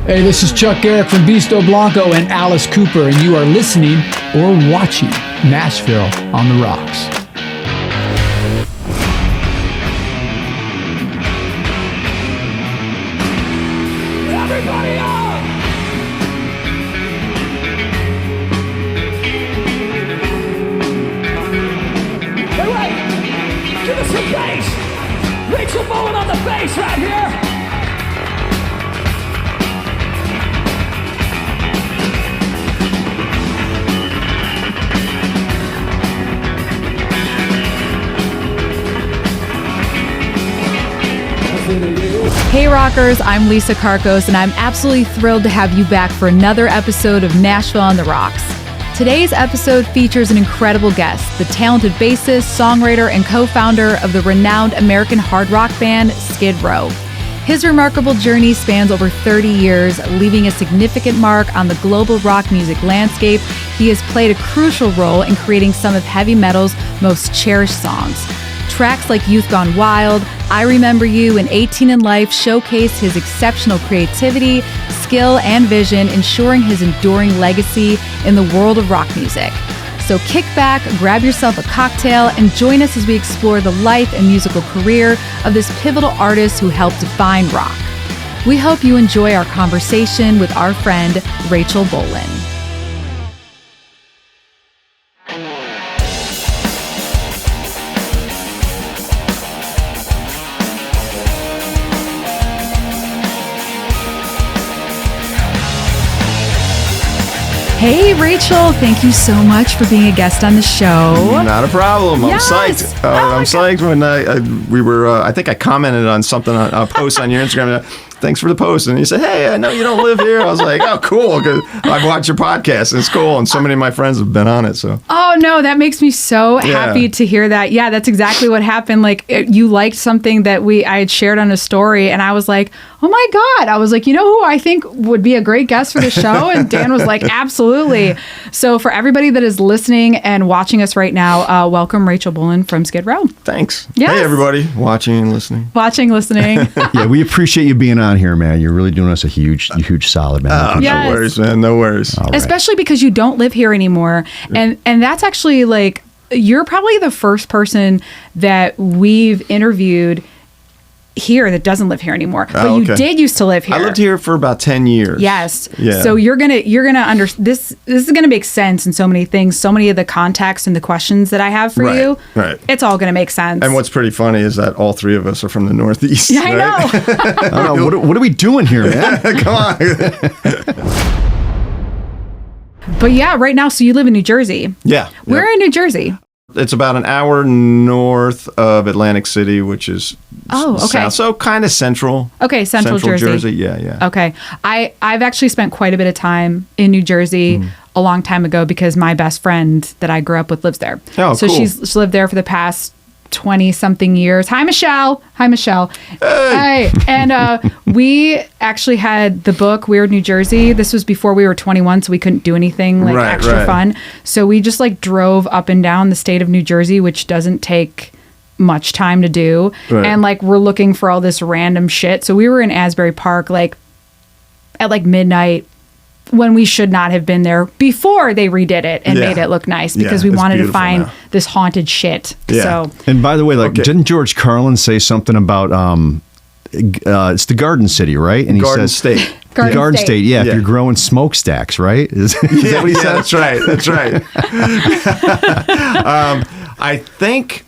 Hey, this is Chuck Garrick from Beasto Blanco and Alice Cooper, and you are listening or watching Nashville on the Rocks. Everybody up! Hey, wait! Give us some bass! Rachel Bolan on the bass right here! Hey rockers, I'm Lisa Karkos, and I'm absolutely thrilled to have you back for another episode of Nashville on the Rocks. Today's episode features an incredible guest, the talented bassist, songwriter, and co-founder of the renowned American hard rock band Skid Row. His remarkable journey spans over 30 years, leaving a significant mark on the global rock music landscape. He has played a crucial role in creating some of heavy metal's most cherished songs. Tracks like Youth Gone Wild, I Remember You, and 18 in Life showcase his exceptional creativity, skill, and vision, ensuring his enduring legacy in the world of rock music. So kick back, grab yourself a cocktail, and join us as we explore the life and musical career of this pivotal artist who helped define rock. We hope you enjoy our conversation with our friend, Rachel Bolan. Hey, Rachel, thank you so much for being a guest on the show. Not a problem. I'm Yes. psyched. Oh I'm psyched when I think I commented on something on a post on your Instagram. Thanks for the post. And you said, hey, I know you don't live here. I was like, oh, cool. Because I've watched your podcast. It's cool. And so many of my friends have been on it. So. Oh, no, that makes me so happy to hear that. Yeah, that's exactly what happened. Like, you liked something that I had shared on a story, and I was like, oh my God. I was like, you know who I think would be a great guest for the show? And Dan was like, absolutely. So for everybody that is listening and watching us right now, welcome Rachel Bolan from Skid Row. Thanks. Yes. Hey, everybody watching and listening. Watching, listening. Yeah, we appreciate you being on here, man. You're really doing us a huge solid, man. Yes. No worries, man. No worries. All right. Especially because you don't live here anymore. And that's actually like, you're probably the first person that we've interviewed here that doesn't live here anymore. But okay. you did used to live here. I lived here for about 10 years. Yes. Yeah. So you're gonna this is gonna make sense in so many things. So many of the context and the questions that I have for Right, you. right. It's all gonna make sense. And what's pretty funny is that all three of us are from the Northeast. Yeah, I right? know. I don't know, what are we doing here, man? Come on. But yeah, right now, so you live in New Jersey. Yeah. Where in New Jersey? It's about an hour north of Atlantic City, which is okay. south, so kind of central. Okay, Central Jersey. Yeah. Okay. I've actually spent quite a bit of time in New Jersey a long time ago because my best friend that I grew up with lives there. Oh, so cool. she's lived there for the past 20-something years. Hi, Michelle. Hey. And we actually had the book Weird New Jersey. This was before we were 21, so we couldn't do anything like extra fun. So we just like drove up and down the state of New Jersey, which doesn't take much time to do. Right. And like we're looking for all this random shit. So we were in Asbury Park like at like midnight when we should not have been there before they redid it and made it look nice because we it's wanted to beautiful find now. this haunted shit. Yeah. So And by the way, like, didn't George Carlin say something about it's the Garden City, right? And he Garden says State. Garden State. Yeah, Yeah. if you're growing smokestacks, right? Is that what he said? That's right. That's right. I think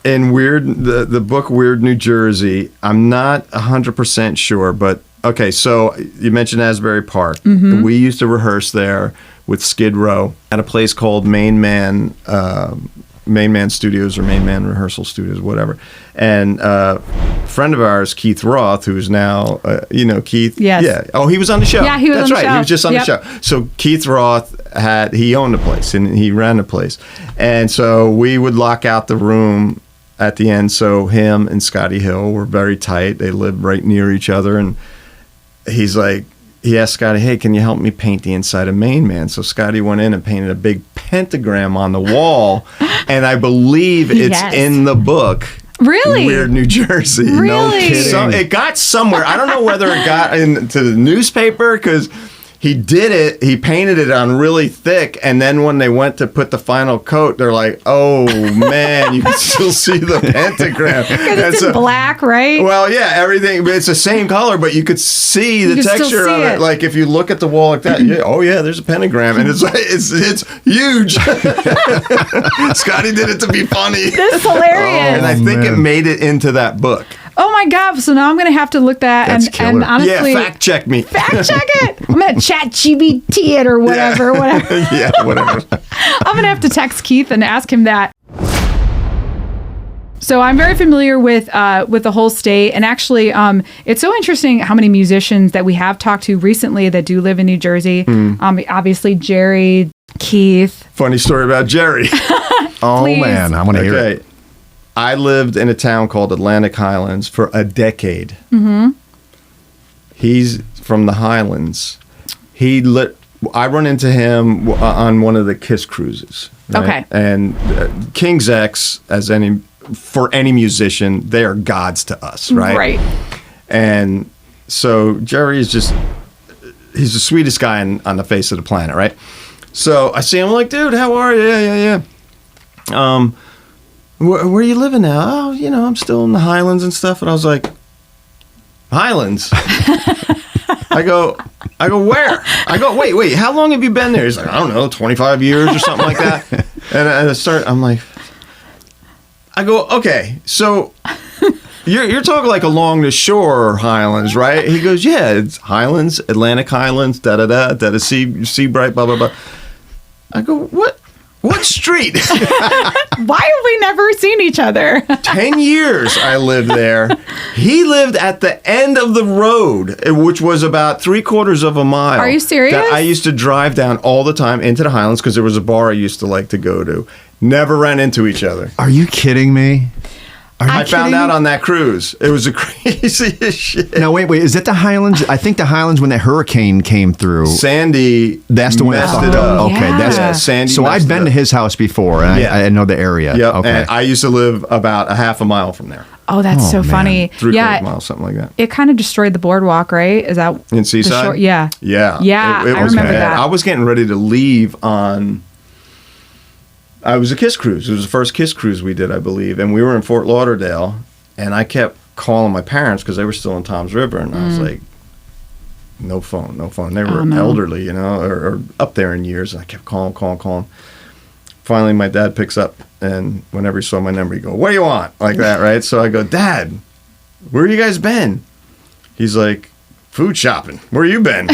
in the book Weird New Jersey, I'm not 100% sure, but okay, so you mentioned Asbury Park. Mm-hmm. We used to rehearse there with Skid Row at a place called Main Man Studios or Main Man Rehearsal Studios, whatever. And a friend of ours, Keith Roth, who's now, Keith. Yes. Yeah. Oh, he was on the show. Yeah, he was That's on the right. show. He was just on Yep. the show. So Keith Roth he owned the place and he ran the place. And so we would lock out the room at the end. So him and Scotty Hill were very tight. They lived right near each other. And he asked Scotty, hey, can you help me paint the inside of Main Man? So Scotty went in and painted a big pentagram on the wall. And I believe it's Yes. in the book. Really? Weird, New Jersey. Really? No kidding. So it got somewhere. I don't know whether it got into the newspaper because he did it. He painted it on really thick, and then when they went to put the final coat, they're like, "Oh man, you can still see the pentagram." Because it's in black, right? Well, yeah, everything. But it's the same color, but you could see the You can still texture see of it. it. Like if you look at the wall like that, oh yeah, there's a pentagram, and it's like it's huge. Scotty did it to be funny. This is hilarious. And I think it man. made it into that book. Oh my God. So now I'm going to have to look that That's and killer. honestly. Yeah, fact check me. Fact check it. I'm going to chat GBT it or whatever. Yeah, whatever. I'm going to have to text Keith and ask him that. So I'm very familiar with the whole state, and actually, it's so interesting how many musicians that we have talked to recently that do live in New Jersey. Obviously, Jerry, Keith. Funny story about Jerry. Oh Please. man, I want to hear it. Okay. I lived in a town called Atlantic Highlands for a decade. Mm-hmm. He's from the Highlands. I run into him on one of the Kiss cruises. Right? Okay. And King's X, for any musician, they are gods to us, right? Right. And so Jerry is he's the sweetest guy on the face of the planet, right? So I see him, I'm like, dude, how are you? Yeah. Where are you living now? Oh, I'm still in the Highlands and stuff. And I was like, Highlands? I go, where? I go, wait, how long have you been there? He's like, I don't know, 25 years or something like that. And I'm like, I go, okay, so you're talking like along the shore Highlands, right? He goes, yeah, it's Highlands, Atlantic Highlands, da-da-da, Seabright, blah, blah, blah. I go, what? What street? Why have we never seen each other? 10 years I lived there. He lived at the end of the road, which was about 3/4 of a mile. Are you serious? That I used to drive down all the time into the Highlands because there was a bar I used to like to go to. Never ran into each other. Are you kidding me? I found out on that cruise. It was the craziest shit. No, wait. Is it the Highlands? I think the Highlands when that hurricane came through. Sandy That's the one messed I it thought. up. Okay, Yeah. that's Yeah, Sandy So messed I've been it to up. his house before, and Yeah. I know the area. Yep. Okay. And I used to live about a half a mile from there. Oh, that's so man. funny. 3/4 miles, something like that. It kind of destroyed the boardwalk, right? Is that In the Seaside? short- Yeah. Yeah. Yeah, I was remember bad. that. I was getting ready to leave on. I was a Kiss cruise. It was the first Kiss cruise we did, I believe. And we were in Fort Lauderdale. And I kept calling my parents because they were still in Tom's River. And I was like, no phone. They were no. elderly, or up there in years. And I kept calling. Finally, my dad picks up. And whenever he saw my number, he'd go, what do you want? Like that, right? So I go, Dad, where you guys been? He's like, food shopping. Where you been?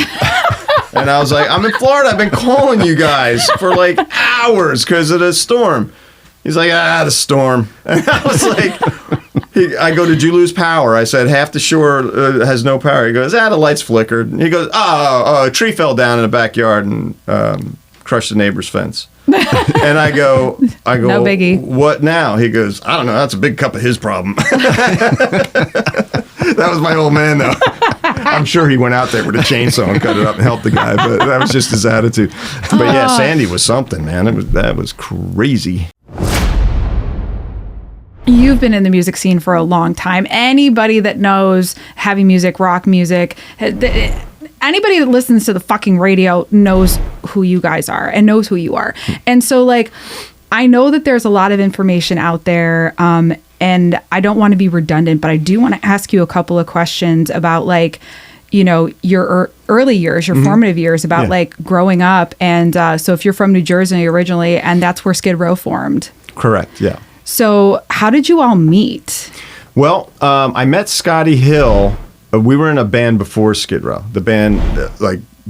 And I was like, I'm in Florida. I've been calling you guys for like hours because of the storm. He's like, the storm. And I was like, I go, did you lose power? I said, half the shore has no power. He goes, the lights flickered. And he goes, a tree fell down in the backyard and crushed the neighbor's fence. And I go, No biggie. What now? He goes, I don't know. That's a big cup of his problem. That was my old man, though. I'm sure he went out there with a chainsaw and cut it up and helped the guy, but that was just his attitude. But yeah, Sandy was something, man. That was crazy. You've been in the music scene for a long time. Anybody that knows heavy music, rock music, anybody that listens to the fucking radio knows who you guys are and knows who you are. And so, like, I know that there's a lot of information out there, and I don't want to be redundant, but I do want to ask you a couple of questions about, like, your early years, your formative years, about like growing up. And so if you're from New Jersey originally, and that's where Skid Row formed. Correct, yeah. So how did you all meet? Well, I met Scotty Hill. We were in a band before Skid Row. The band,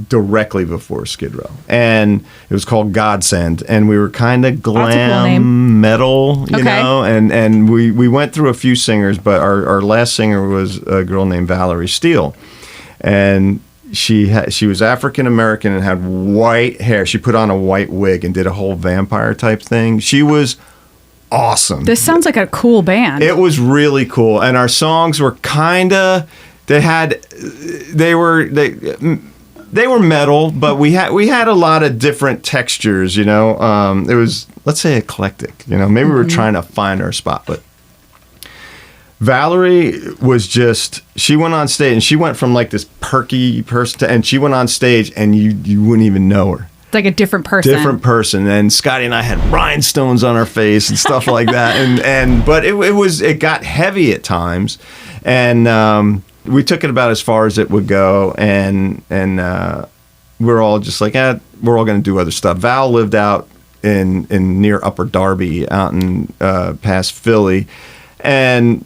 directly before Skid Row. And it was called Godsend. And we were kind of glam metal, you know? And we went through a few singers, but our last singer was a girl named Valerie Steele. And she was African American and had white hair. She put on a white wig and did a whole vampire type thing. She was awesome. This sounds like a cool band. It was really cool, and our songs were they were metal, but we had a lot of different textures. It was, let's say, eclectic. Maybe we were trying to find our spot, but Valerie was just, she went on stage and she went from like this perky person to, and she went on stage and you wouldn't even know her. It's like a different person. Different person. And Scotty and I had rhinestones on our face and stuff like that. But it got heavy at times. And we took it about as far as it would go. And we're all just like, we're all going to do other stuff. Val lived out in near Upper Darby, out in past Philly. And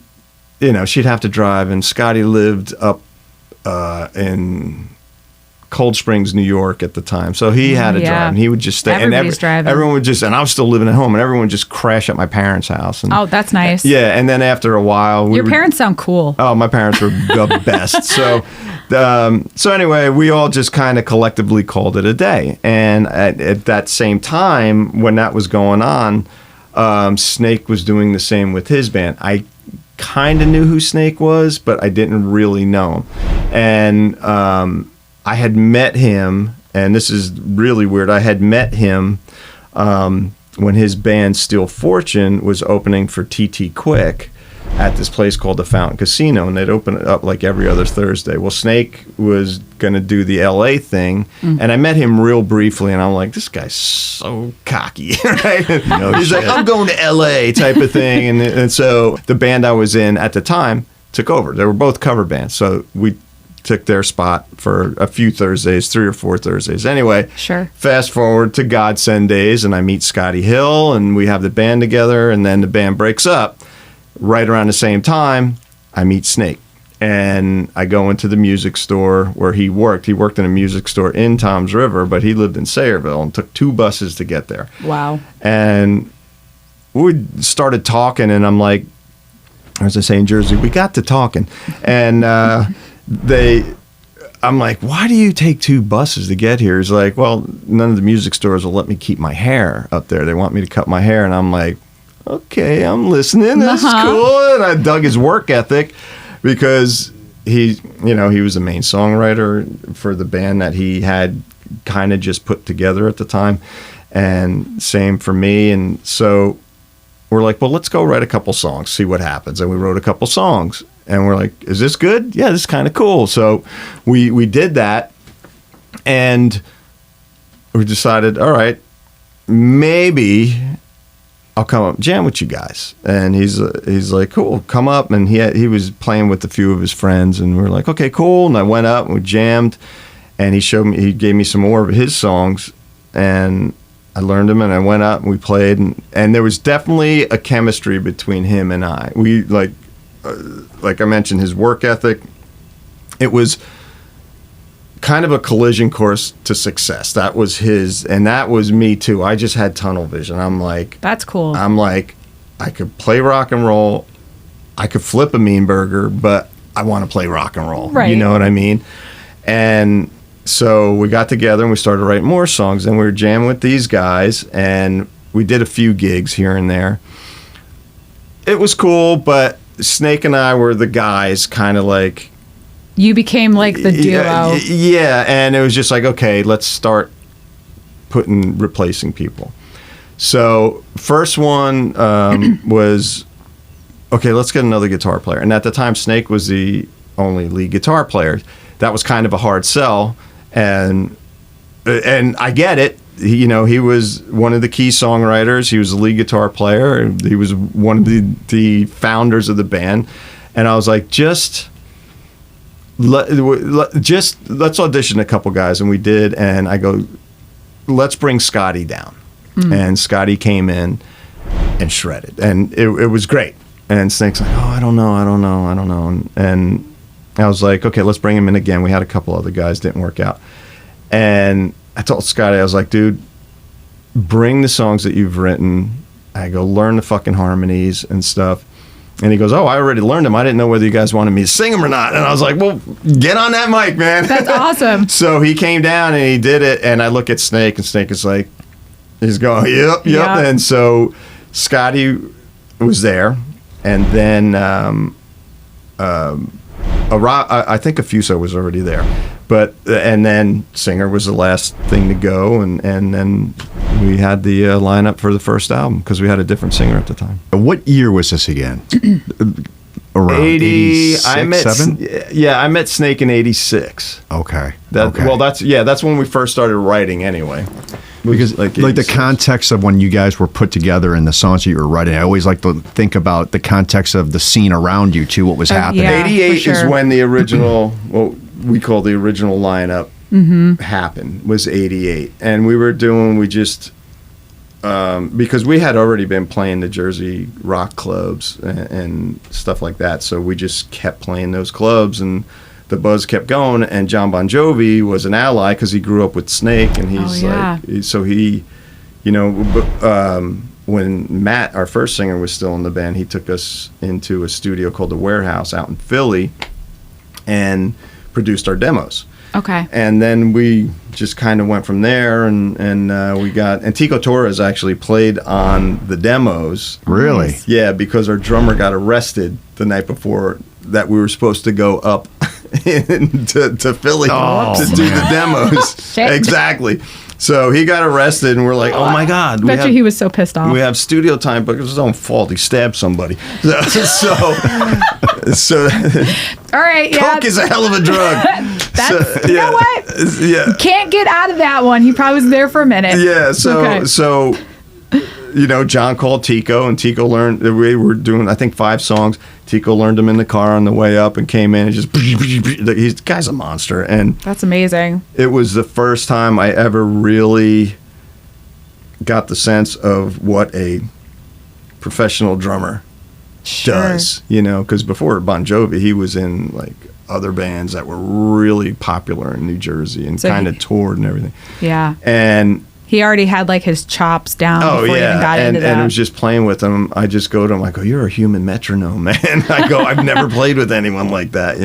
you know, she'd have to drive, and Scotty lived up in Cold Springs, New York at the time. So he had to drive, and he would just stay. Everybody's driving. Everyone would just, and I was still living at home, and everyone would just crash at my parents' house. And, Oh, that's nice. yeah, and then after a while... Your parents sound cool. Oh, my parents were the best. So anyway, we all just kind of collectively called it a day. And at that same time, when that was going on, Snake was doing the same with his band. I kind of knew who Snake was, but I didn't really know him. And I had met him, and this is really weird. I had met him when his band Steel Fortune was opening for TT Quick at this place called the Fountain Casino, and they'd open it up like every other Thursday. Well, Snake was going to do the LA thing, and I met him real briefly, and I'm like, this guy's so cocky. Right? He's like, I'm going to LA type of thing. And so the band I was in at the time took over. They were both cover bands, so we took their spot for a few Thursdays, 3 or 4 Thursdays. Anyway, Sure. Fast forward to Godsend days, and I meet Scotty Hill, and we have the band together, and then the band breaks up. Right around the same time, I meet Snake, and I go into the music store where he worked. He worked in a music store in Toms River, but he lived in Sayreville and took 2 buses to get there. Wow. And we started talking, and I'm like, as I say in Jersey, we got to talking. And I'm like, why do you take 2 buses to get here? He's like, well, none of the music stores will let me keep my hair up there. They want me to cut my hair. And I'm like, okay, I'm listening. That's cool. And I dug his work ethic because he was the main songwriter for the band that he had kind of just put together at the time. And same for me. And so we're like, well, let's go write a couple songs, see what happens. And we wrote a couple songs. And we're like, is this good? Yeah, this is kind of cool. So we did that. And we decided, all right, maybe I'll come up and jam with you guys. And he's like, cool, come up. And he was playing with a few of his friends, and we were like, okay, cool. And I went up and we jammed, and he gave me some more of his songs, and I learned them, and I went up and we played, and there was definitely a chemistry between him and I. We like I mentioned, his work ethic. It was kind of a collision course to success. That was his, and that was me too. I just had tunnel vision. I'm like, that's cool. I'm like, I could play rock and roll, I could flip a mean burger, but I want to play rock and roll. Right. You know what I mean? And so we got together and we started writing more songs, and we were jamming with these guys, and we did a few gigs here and there. It was cool, but Snake and I were the guys, kind of like, You became like the duo. Yeah, and it was just like, okay, let's start replacing people. So first one was, okay, let's get another guitar player. And at the time, Snake was the only lead guitar player. That was kind of a hard sell, and I get it. He was one of the key songwriters. He was the lead guitar player. He was one of the founders of the band. And I was like, let's audition a couple guys, and we did. And I go, let's bring Scotty down. And Scotty came in and shredded, and it was great. And Snake's like, oh, I don't know. And I was like, okay, let's bring him in again. We had a couple other guys, didn't work out. And I told Scotty, I was like, dude, bring the songs that you've written. I go, learn the fucking harmonies and stuff. And he goes, oh, I already learned them. I didn't know whether you guys wanted me to sing them or not. And I was like, well, get on that mic, man. That's awesome. So he came down and he did it. And I look at Snake, and Snake is like, he's going, yep. And so Scotty was there. And then I think Afuso was already there. And then Singer was the last thing to go. And then we had the lineup for the first album because we had a different singer at the time. What year was this again? around 86, I met 7? I met Snake in 86. Okay. Well, that's when we first started writing anyway. Because like the context of when you guys were put together and the songs that you were writing, I always like to think about the context of the scene around you too, what was happening. Yeah, 88 for sure. is when the original, what we call the original lineup happened, was 88. And we just, because we had already been playing the Jersey rock clubs and stuff like that. So we just kept playing those clubs and the buzz kept going, and John Bon Jovi was an ally because he grew up with Snake, and he's when Matt, our first singer, was still in the band, he took us into a studio called The Warehouse out in Philly and produced our demos. Okay. And then we just kind of went from there, and Tico Torres actually played on the demos. Really? Nice. Yeah, because our drummer got arrested the night before that we were supposed to go up to Philly to do the demos. Shit. Exactly. So he got arrested, and we're like, "Oh my God!" Bet you he was so pissed off. We have studio time, but it was his own fault. He stabbed somebody. So All right, yeah. coke is a hell of a drug. You know what? Yeah. Can't get out of that one. He probably was there for a minute. Yeah. Okay. So John called Tico, and Tico learned. We were doing, I think, 5 songs. Tico learned them in the car on the way up and came in and just, the guy's a monster. And That's amazing. it was the first time I ever really got the sense of what a professional drummer does, because before Bon Jovi, he was in like other bands that were really popular in New Jersey and So kind of toured and everything. Yeah. And He already had like his chops down before he even got into that. and it was just playing with him. I just go to him, I go, "You're a human metronome, man." I go, "I've never played with anyone like that,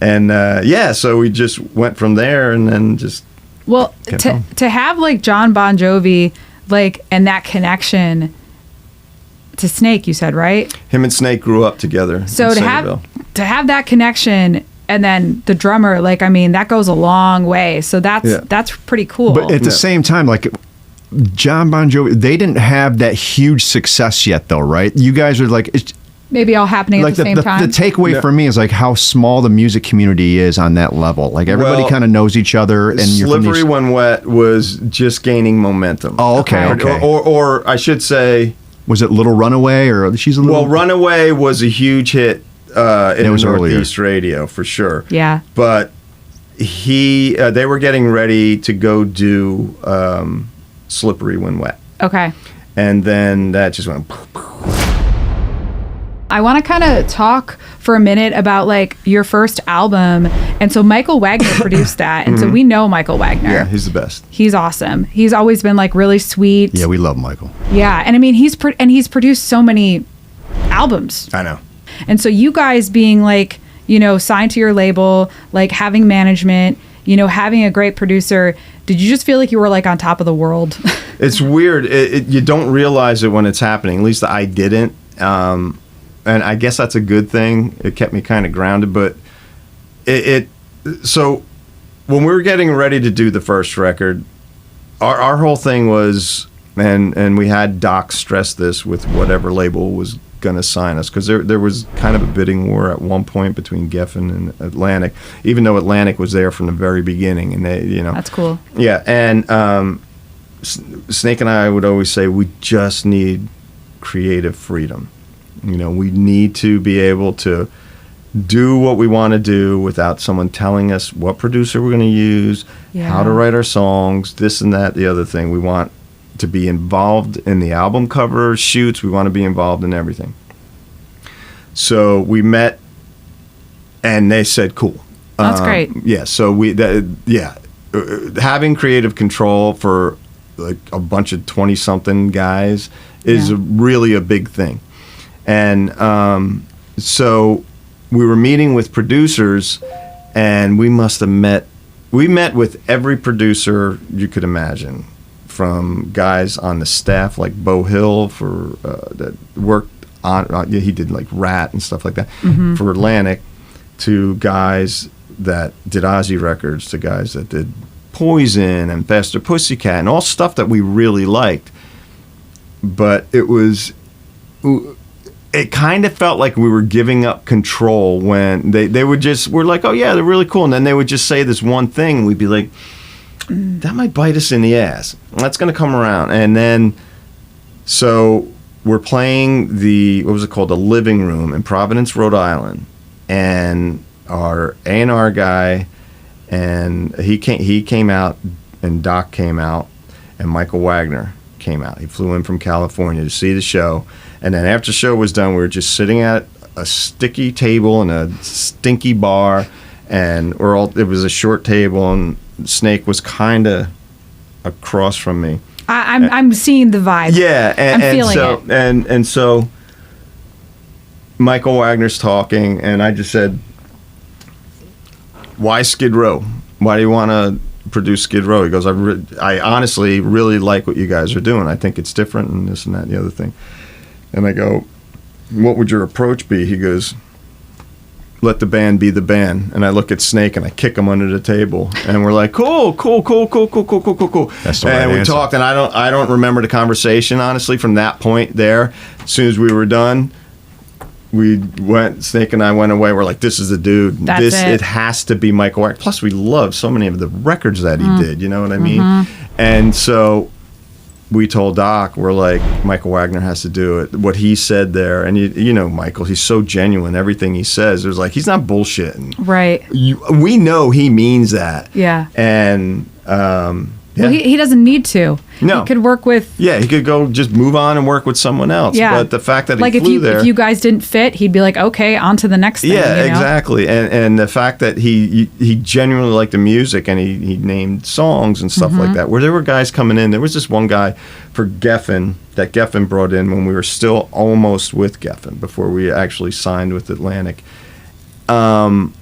and so we just went from there, and then just Well, to have like John Bon Jovi, like, and that connection to Snake, you said, right? him and Snake grew up together. So in to Centerville. have that connection, and then the drummer, like, I mean, that goes a long way. So that's pretty cool. But at the same time, like John Bon Jovi, they didn't have that huge success yet, though, right? You guys are like, it's, maybe all happening like at the same time. The takeaway for me is like how small the music community is on that level. Like everybody Well, kind of knows each other, and you're from Slippery these. When Wet was just gaining momentum. Oh, okay. Or I should say, Was it Little Runaway or she's a little? well, Runaway was a huge hit in was Northeast radio for sure. Yeah. But they were getting ready to go do Slippery When Wet. Okay. And then that just went. I want to kind of talk for a minute about like your first album. And so Michael Wagner produced that. And so we know Michael Wagner. Yeah, he's the best. He's awesome. He's always been like really sweet. Yeah, we love Michael. Yeah. And I mean, he's produced so many albums. I know. And so you guys being like, signed to your label, like having management, having a great producer, did you just feel like you were like on top of the world? It's weird. You don't realize it when it's happening. At least I didn't. And I guess that's a good thing. It kept me kind of grounded. But so when we were getting ready to do the first record, our whole thing was, and we had Doc stress this with whatever label was going to sign us, because there was kind of a bidding war at one point between Geffen and Atlantic, even though Atlantic was there from the very beginning, and they, That's cool. Yeah, and Snake and I would always say we just need creative freedom. We need to be able to do what we want to do without someone telling us what producer we're going to use, how to write our songs, this and that, the other thing. We want to be involved in the album cover shoots. We want to be involved in everything. So we met, and they said, "Cool." That's great. Yeah. So having creative control for like a bunch of 20-something guys is really a big thing. And so we were meeting with producers, and we must have met with every producer you could imagine, from guys on the staff like Bo Hill that worked on he did like Rat and stuff like that for Atlantic, to guys that did Ozzy records, to guys that did Poison and Faster Pussycat and all stuff that we really liked. But it was it kind of felt like we were giving up control when they would just, we're like, oh yeah, they're really cool. And then they would just say this one thing and we'd be like, that might bite us in the ass. That's going to come around. And then, so we're playing what was it called? The Living Room in Providence, Rhode Island. And our A&R guy, and he came out, and Doc came out, and Michael Wagner came out. He flew in from California to see the show. And then after the show was done, we were just sitting at a sticky table in a stinky bar, and it was a short table, and Snake was kind of across from me. I'm seeing the vibe. Yeah, I'm feeling it. And so Michael Wagner's talking, and I just said, "Why Skid Row? Why do you want to produce Skid Row?" He goes, "I honestly really like what you guys are doing. I think it's different, and this and that and the other thing." And I go, "What would your approach be?" He goes, "Let the band be the band." And I look at Snake and I kick him under the table, and we're like, cool. That's the right and we answer. talked, and I don't remember the conversation honestly from that point there. As soon as we were done, Snake and I went away. We're like, this is the dude. That's it has to be Michael Wagner. Plus, we love so many of the records that he did. You know what I mean? And so we told Doc, we're like, Michael Wagner has to do it. What he said there, and you know Michael, he's so genuine. Everything he says, it was like, he's not bullshitting. Right. We know he means that. Yeah. And Well, he doesn't need to. No. He could work with... Yeah, he could go just move on and work with someone else. Yeah. But the fact that he like flew there... if you guys didn't fit, he'd be like, okay, on to the next thing. Yeah, you know? exactly. And the fact that he genuinely liked the music, and he named songs and stuff like that. Where there were guys coming in. There was this one guy for Geffen that Geffen brought in when we were still almost with Geffen, before we actually signed with Atlantic. And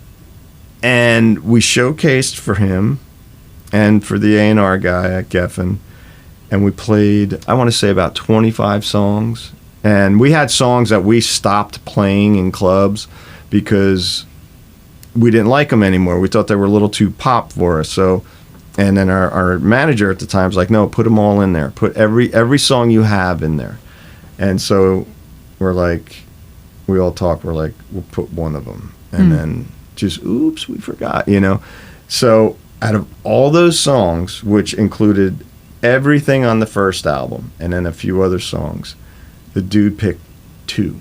we showcased for him and for the A&R guy at Geffen, and we played, I want to say, about 25 songs. And we had songs that we stopped playing in clubs because we didn't like them anymore. We thought they were a little too pop for us. So, and then our manager at the time was like, no, put them all in there. Put every song you have in there. And so we're like, we all talked, we're like, we'll put one of them. And then just, oops, we forgot, you know. So out of all those songs, which included everything on the first album and then a few other songs, the dude picked 2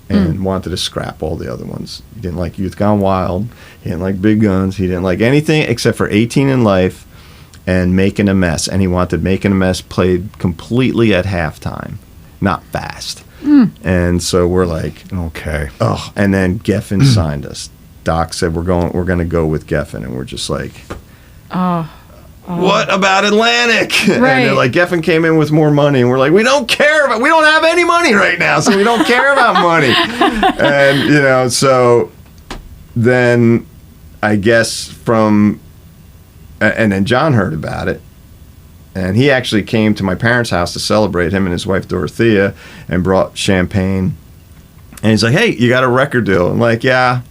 and wanted to scrap all the other ones. He didn't like Youth Gone Wild. He didn't like Big Guns. He didn't like anything except for 18 in Life and Making a Mess. And he wanted Making a Mess played completely at halftime, not fast. And so we're like, okay. Oh, and then Geffen signed us. Doc said we're going to go with Geffen, and we're just like, what about Atlantic? Right. And they're like, Geffen came in with more money, and we're like, we don't have any money right now, so we don't care about money. And you know, so then I guess and then John heard about it, and he actually came to my parents' house to celebrate, him and his wife Dorothea, and brought champagne. And he's like, hey, you got a record deal? I'm like, yeah.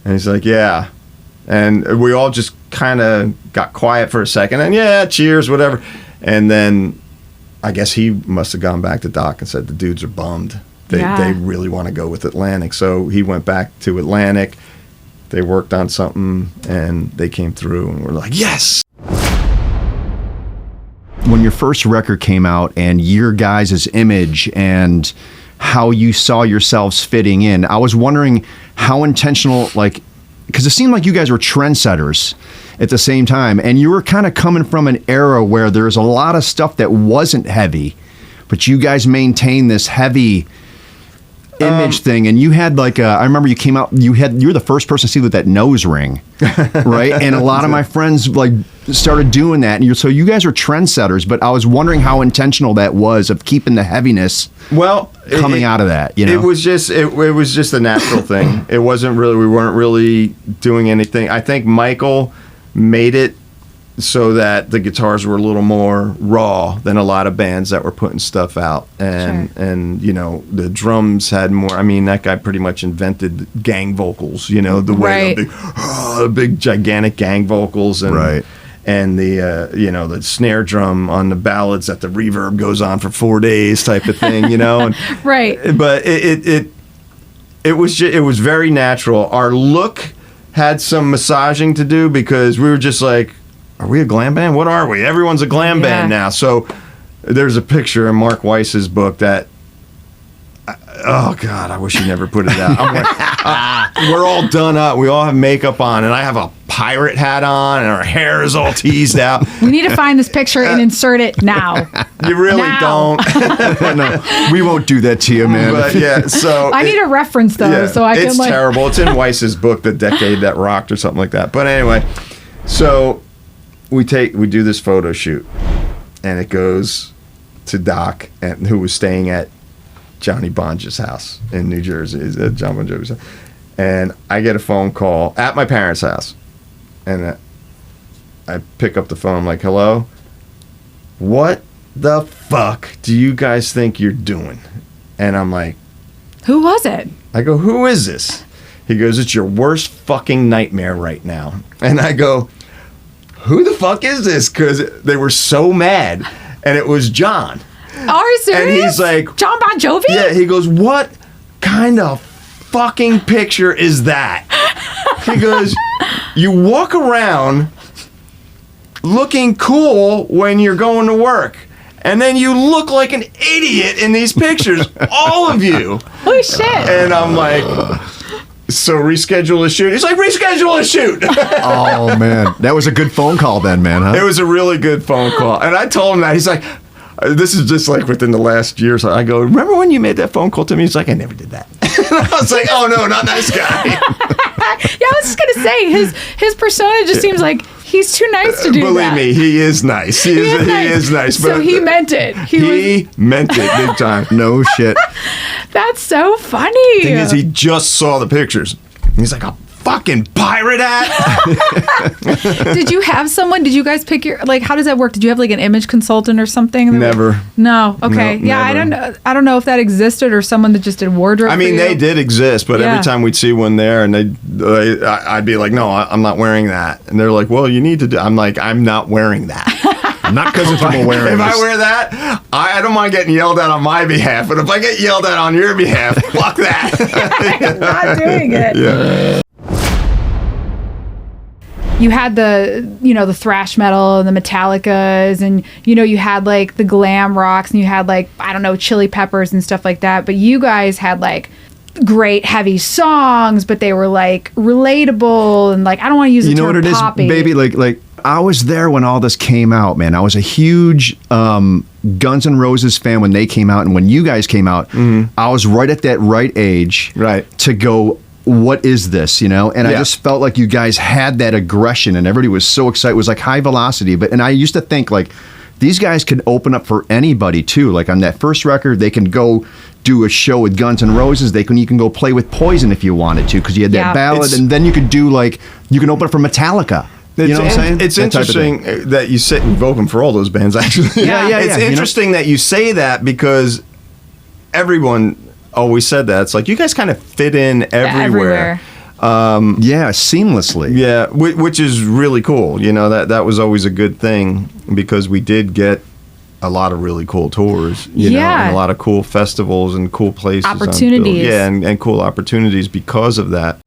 And he's like, yeah. And we all just kind of got quiet for a second, and yeah, cheers, whatever. And then I guess he must have gone back to Doc and said the dudes are bummed. They really want to go with Atlantic. So he went back to Atlantic. They worked on something, and they came through, and we're like, yes! When your first record came out and your guys' image and how you saw yourselves fitting in, I was wondering how intentional, like, because it seemed like you guys were trendsetters at the same time, and you were kind of coming from an era where there's a lot of stuff that wasn't heavy, but you guys maintained this heavy image thing. And you had like I remember you came out, you were the first person to see with that nose ring, right? And a lot of my friends like started doing that, and so you guys are trendsetters. But I was wondering how intentional that was of keeping the heaviness coming out of that. You know, it was just a natural thing. It wasn't really, we weren't really doing anything. I think Michael made it so that the guitars were a little more raw than a lot of bands that were putting stuff out. And you know, the drums had more, I mean, that guy pretty much invented gang vocals, you know, the way the big gigantic gang vocals. And, and the the snare drum on the ballads that the reverb goes on for 4 days type of thing, and, Right. But it was very natural. Our look had some massaging to do because we were just like, are we a glam band? What are we? Everyone's a glam band now. So there's a picture in Mark Weiss's book that, oh God, I wish he never put it out. I'm like, we're all done up. We all have makeup on, and I have a pirate hat on, and our hair is all teased out. We need to find this picture and insert it now. You really Now. don't. No, we won't do that to you, man. But yeah, so I need a reference though, so I can it's terrible. It's in Weiss's book, The Decade That Rocked, or something like that. But anyway, so we do this photo shoot, and it goes to Doc, who was staying at Johnny Bonge's house in New Jersey, at John Bon Jovi's house. And I get a phone call at my parents' house, and I pick up the phone. I'm like, hello? What the fuck do you guys think you're doing? And I'm like, Who was it? I go, who is this? He goes, it's your worst fucking nightmare right now. And I go, who the fuck is this? Because they were so mad. And it was John. Are you serious? And he's like, John Bon Jovi? yeah, he goes, what kind of fucking picture is that? He goes, you walk around looking cool when you're going to work, and then you look like an idiot in these pictures, all of you. Holy shit. And I'm like, so reschedule a shoot. He's like, reschedule a shoot. Oh man, that was a good phone call then, man. Huh? It was a really good phone call. And I told him that. He's like, this is just like within the last year. So I go, remember when you made that phone call to me? He's like, I never did that. I was like, oh no, not nice guy. Yeah, I was just gonna say his persona just seems like he's too nice to do Believe that. me, he is nice. He is nice. So but he meant it. He meant it big time. No shit. That's so funny. Thing is, he just saw the pictures. He's like, a fucking pirate hat. Did you have someone? Did you guys pick your how does that work? Did you have like an image consultant or something? Never. No. Okay. No, yeah, never. I don't know if that existed or someone that just did wardrobe. I mean, for you. they did exist, but Yeah. every time we'd see one there, and I'd be like, no, I'm not wearing that. And they're like, well, you need to do. I'm like, I'm not wearing that. I'm not comfortable wearing If this. I wear that, I don't mind getting yelled at on my behalf. But if I get yelled at on your behalf, fuck that. not doing it. Yeah. You had the thrash metal and the Metallicas, and you had like the glam rocks, and you had like, I don't know, Chili Peppers and stuff like that. But you guys had like great heavy songs, but they were like relatable and like, I don't want to use the term what it poppy. is, baby? Like I was there when all this came out, man. I was a huge Guns N' Roses fan when they came out, and when you guys came out, I was right at that right age, to go, what is this, And I just felt like you guys had that aggression, and everybody was so excited. It was like high velocity. And I used to think like, these guys can open up for anybody too. Like on that first record, they can go do a show with Guns N' Roses. You can go play with Poison if you wanted to, because you had that ballad, and then you could do you can open up for Metallica. You know what I'm saying? It's That type of thing. interesting that you sit and vote them for all those bands, actually. Yeah. It's interesting that you say that, because everyone always said that. It's like, you guys kind of fit in everywhere. Yeah, seamlessly. Yeah, which is really cool. That was always a good thing, because we did get a lot of really cool tours, and a lot of cool festivals and cool places. Opportunities. And cool opportunities because of that.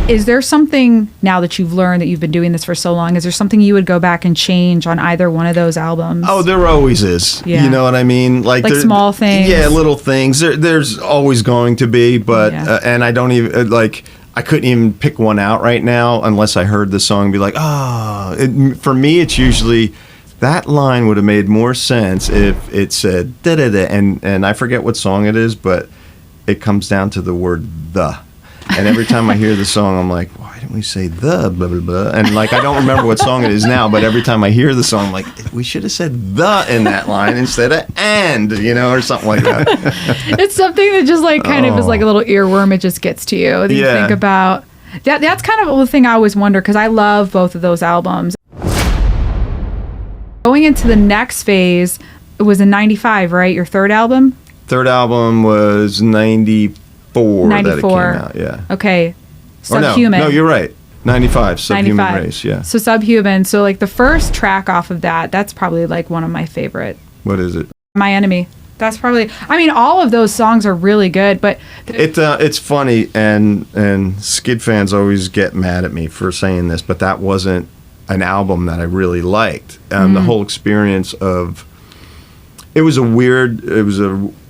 Is there something, now that you've learned that you've been doing this for so long, is there something you would go back and change on either one of those albums? Oh, there always is. Yeah. You know what I mean? Like small things. Yeah, little things. There's always going to be, but and I don't even I couldn't even pick one out right now unless I heard the song and be like, for me, it's usually that line would have made more sense if it said da da da, and I forget what song it is, but it comes down to the word the. And every time I hear the song, I'm like, why didn't we say the blah, blah, blah? And I don't remember what song it is now, but every time I hear the song, I'm like, we should have said the in that line instead of and, or something like that. It's something that just kind of is like a little earworm. It just gets to you. You think about that. That's kind of the thing I always wonder, because I love both of those albums. Going into the next phase, it was in 95, right? Your third album? Third album was 94. 94. That it came out, yeah. Okay. Subhuman. No, you're right. 95, Subhuman 95. Race, yeah. So Subhuman. So like the first track off of that's probably like one of my favorite. What is it? My Enemy. That's probably, I mean, all of those songs are really good, but It's funny, and Skid fans always get mad at me for saying this, but that wasn't an album that I really liked. The whole experience of it was a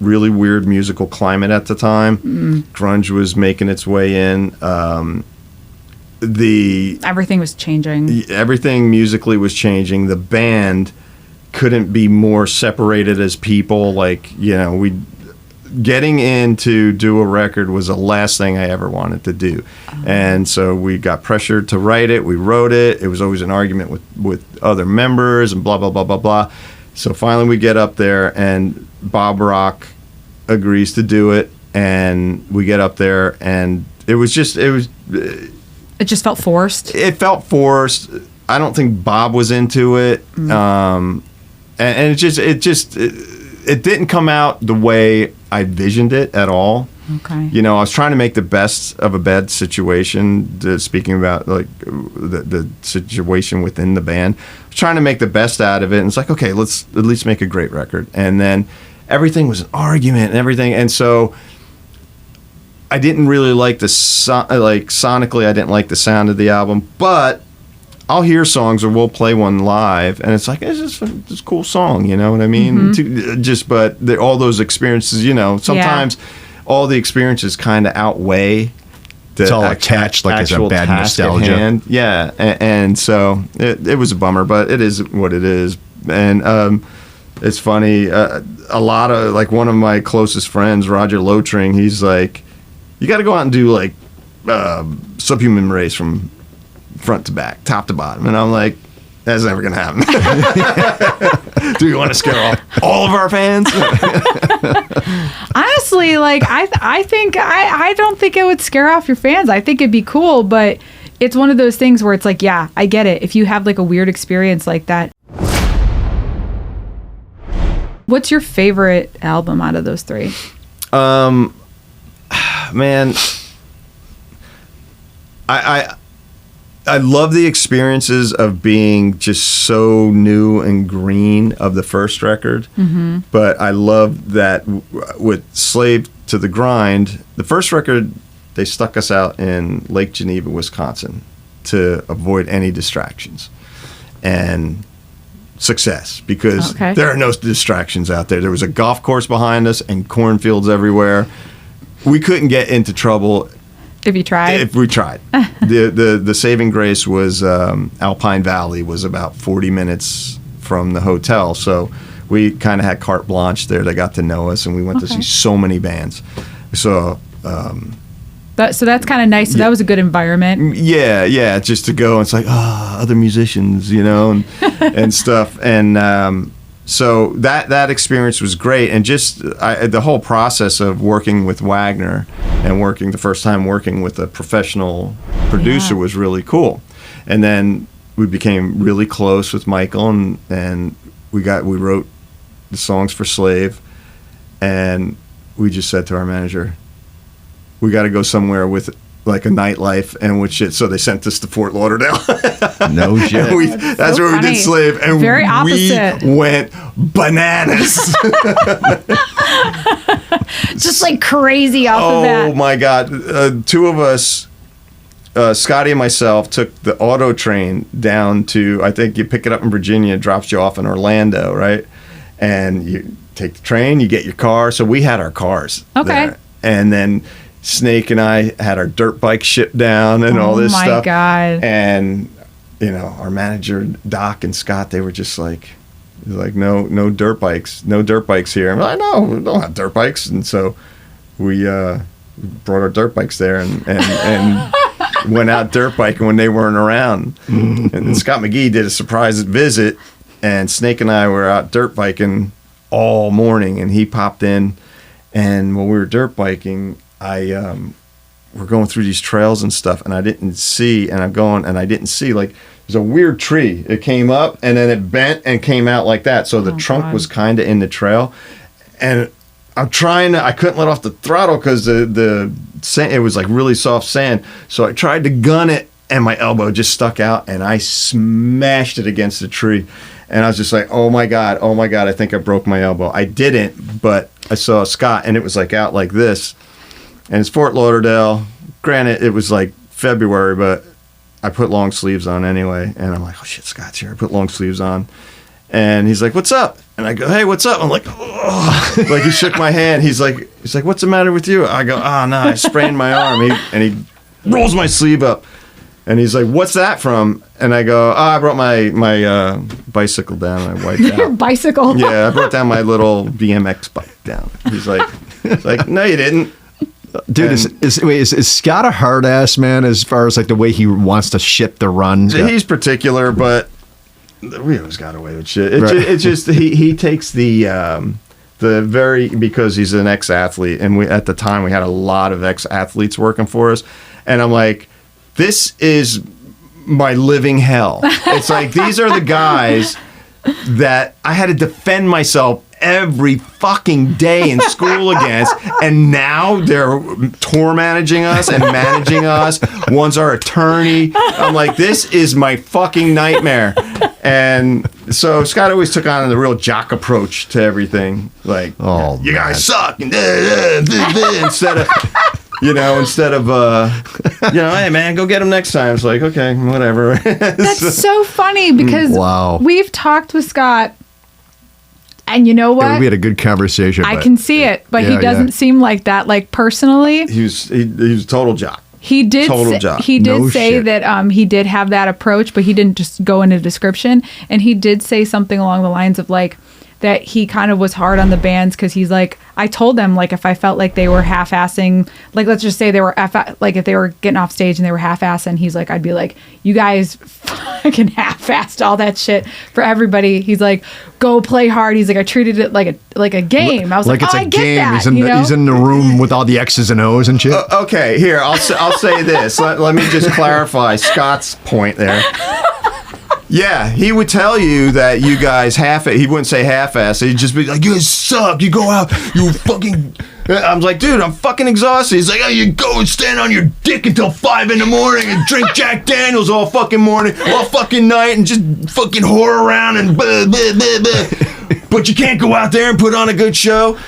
really weird musical climate at the time. Grunge was making its way in. Everything was changing. Everything musically was changing. The band couldn't be more separated as people. Like, getting in to do a record was the last thing I ever wanted to do. And so we got pressured to write it. We wrote it. It was always an argument with other members and blah, blah, blah, blah, blah. So finally we get up there and Bob Rock agrees to do it. And we get up there and it just felt forced. It felt forced. I don't think Bob was into it. And it didn't come out the way I visioned it at all. Okay. I was trying to make the best of a bad situation, speaking about like the situation within the band. I was trying to make the best out of it. And it's like, okay, let's at least make a great record. And then everything was an argument and everything. And so I didn't really like sonically, I didn't like the sound of the album, but I'll hear songs or we'll play one live and it's like, it's a cool song, you know what I mean? But all those experiences, sometimes all the experiences kind of outweigh it's all attached like it's a bad nostalgia. Yeah, and so it was a bummer, but it is what it is. And it's funny, a lot of, like, one of my closest friends, Roger Lotring, he's like, you got to go out and do like Subhuman Race from front to back, top to bottom. And I'm like, that's never going to happen. Do you want to scare off all of our fans? Honestly, like, I think, I don't think it would scare off your fans. I think it'd be cool, but it's one of those things where it's like, yeah, I get it. If you have like a weird experience like that. What's your favorite album out of those three? Man, I love the experiences of being just so new and green of the first record. But I love that with Slave to the Grind, the first record, they stuck us out in Lake Geneva, Wisconsin to avoid any distractions. And success, because there are no distractions out there. There was a golf course behind us and cornfields everywhere. We couldn't get into trouble if we tried. The saving grace was Alpine Valley was about 40 minutes from the hotel, so we kind of had carte blanche there. They got to know us, and we went to see so many bands. So that's kind of nice. So that was a good environment. Yeah, just to go and it's like, other musicians, and stuff. And so that experience was great. And just the whole process of working with Wagener and the first time working with a professional producer was really cool. And then we became really close with Michael, and we wrote the songs for Slave, and we just said to our manager, we got to go somewhere with like a nightlife and with shit. So they sent us to Fort Lauderdale. No shit. That's where we did Slave, and very opposite. We went bananas. Just like crazy off of that. Oh my God. Two of us, Scotty and myself, took the auto train down to, I think you pick it up in Virginia, it drops you off in Orlando, right? And you take the train, you get your car. So we had our cars there. And then Snake and I had our dirt bike shipped down and all this stuff. Oh my God. And, our manager, Doc and Scott, they were just like, no dirt bikes here. I'm like, no, we don't have dirt bikes. And so we brought our dirt bikes there and went out dirt biking when they weren't around. And then Scott McGee did a surprise visit, and Snake and I were out dirt biking all morning, and he popped in. And when we were dirt biking, we're going through these trails and stuff, and I didn't see, like, there's a weird tree. It came up, and then it bent and came out like that. So the trunk was kind of in the trail, and I couldn't let off the throttle because the sand, it was like really soft sand. So I tried to gun it and my elbow just stuck out, and I smashed it against the tree. And I was just like, oh my God, I think I broke my elbow. I didn't, but I saw Scott, and it was like out like this. And it's Fort Lauderdale. Granted, it was like February, but I put long sleeves on anyway. And I'm like, oh shit, Scott's here. I put long sleeves on. And he's like, what's up? And I go, hey, what's up? I'm like, oh. Like he shook my hand. He's like, what's the matter with you? I go, oh no, I sprained my arm. And he rolls my sleeve up. And he's like, what's that from? And I go, oh, I brought my bicycle down and I wiped out. Your bicycle? Yeah, I brought down my little BMX bike down. He's like, no, you didn't. Dude, is Scott a hard ass, man, as far as like the way he wants to ship the run? He's particular, but we always got away with shit. It's just he takes the because he's an ex-athlete, and at the time we had a lot of ex-athletes working for us, and I'm like, this is my living hell. It's like, these are the guys that I had to defend myself every fucking day in school against, and now they're tour managing us and managing us. One's our attorney. I'm like, this is my fucking nightmare. And so Scott always took on the real jock approach to everything. Like, oh, you guys suck. And instead of hey man, go get him next time. It's like, okay, whatever. That's so funny because wow. We've talked with Scott. And you know what? We had a good conversation. I can see it, but he doesn't seem like that. Like personally, he was a total jock. He did. He did No say shit. that he did have that approach, but he didn't just go into description. And he did say something along the lines of like that he kind of was hard on the bands because he's like, I told them like if I felt like they were half-assing, like let's just say they were like if they were getting off stage and they were half-assing, he's like, I'd be like, you guys fucking half-assed all that shit for everybody. He's like, go play hard. He's like, I treated it like a game. I was like, it's oh, a I get game. that. He's in the room with all the X's and O's and shit. Okay, here I'll say this. Let me just clarify Scott's point there. Yeah, he would tell you that you guys he wouldn't say half-ass. He'd just be like, you guys suck. You go out, you fucking... I'm like, dude, I'm fucking exhausted. He's like, oh, you go and stand on your dick until 5 a.m. and drink Jack Daniels all fucking morning, all fucking night, and just fucking whore around and blah, blah, blah, blah. But you can't go out there and put on a good show.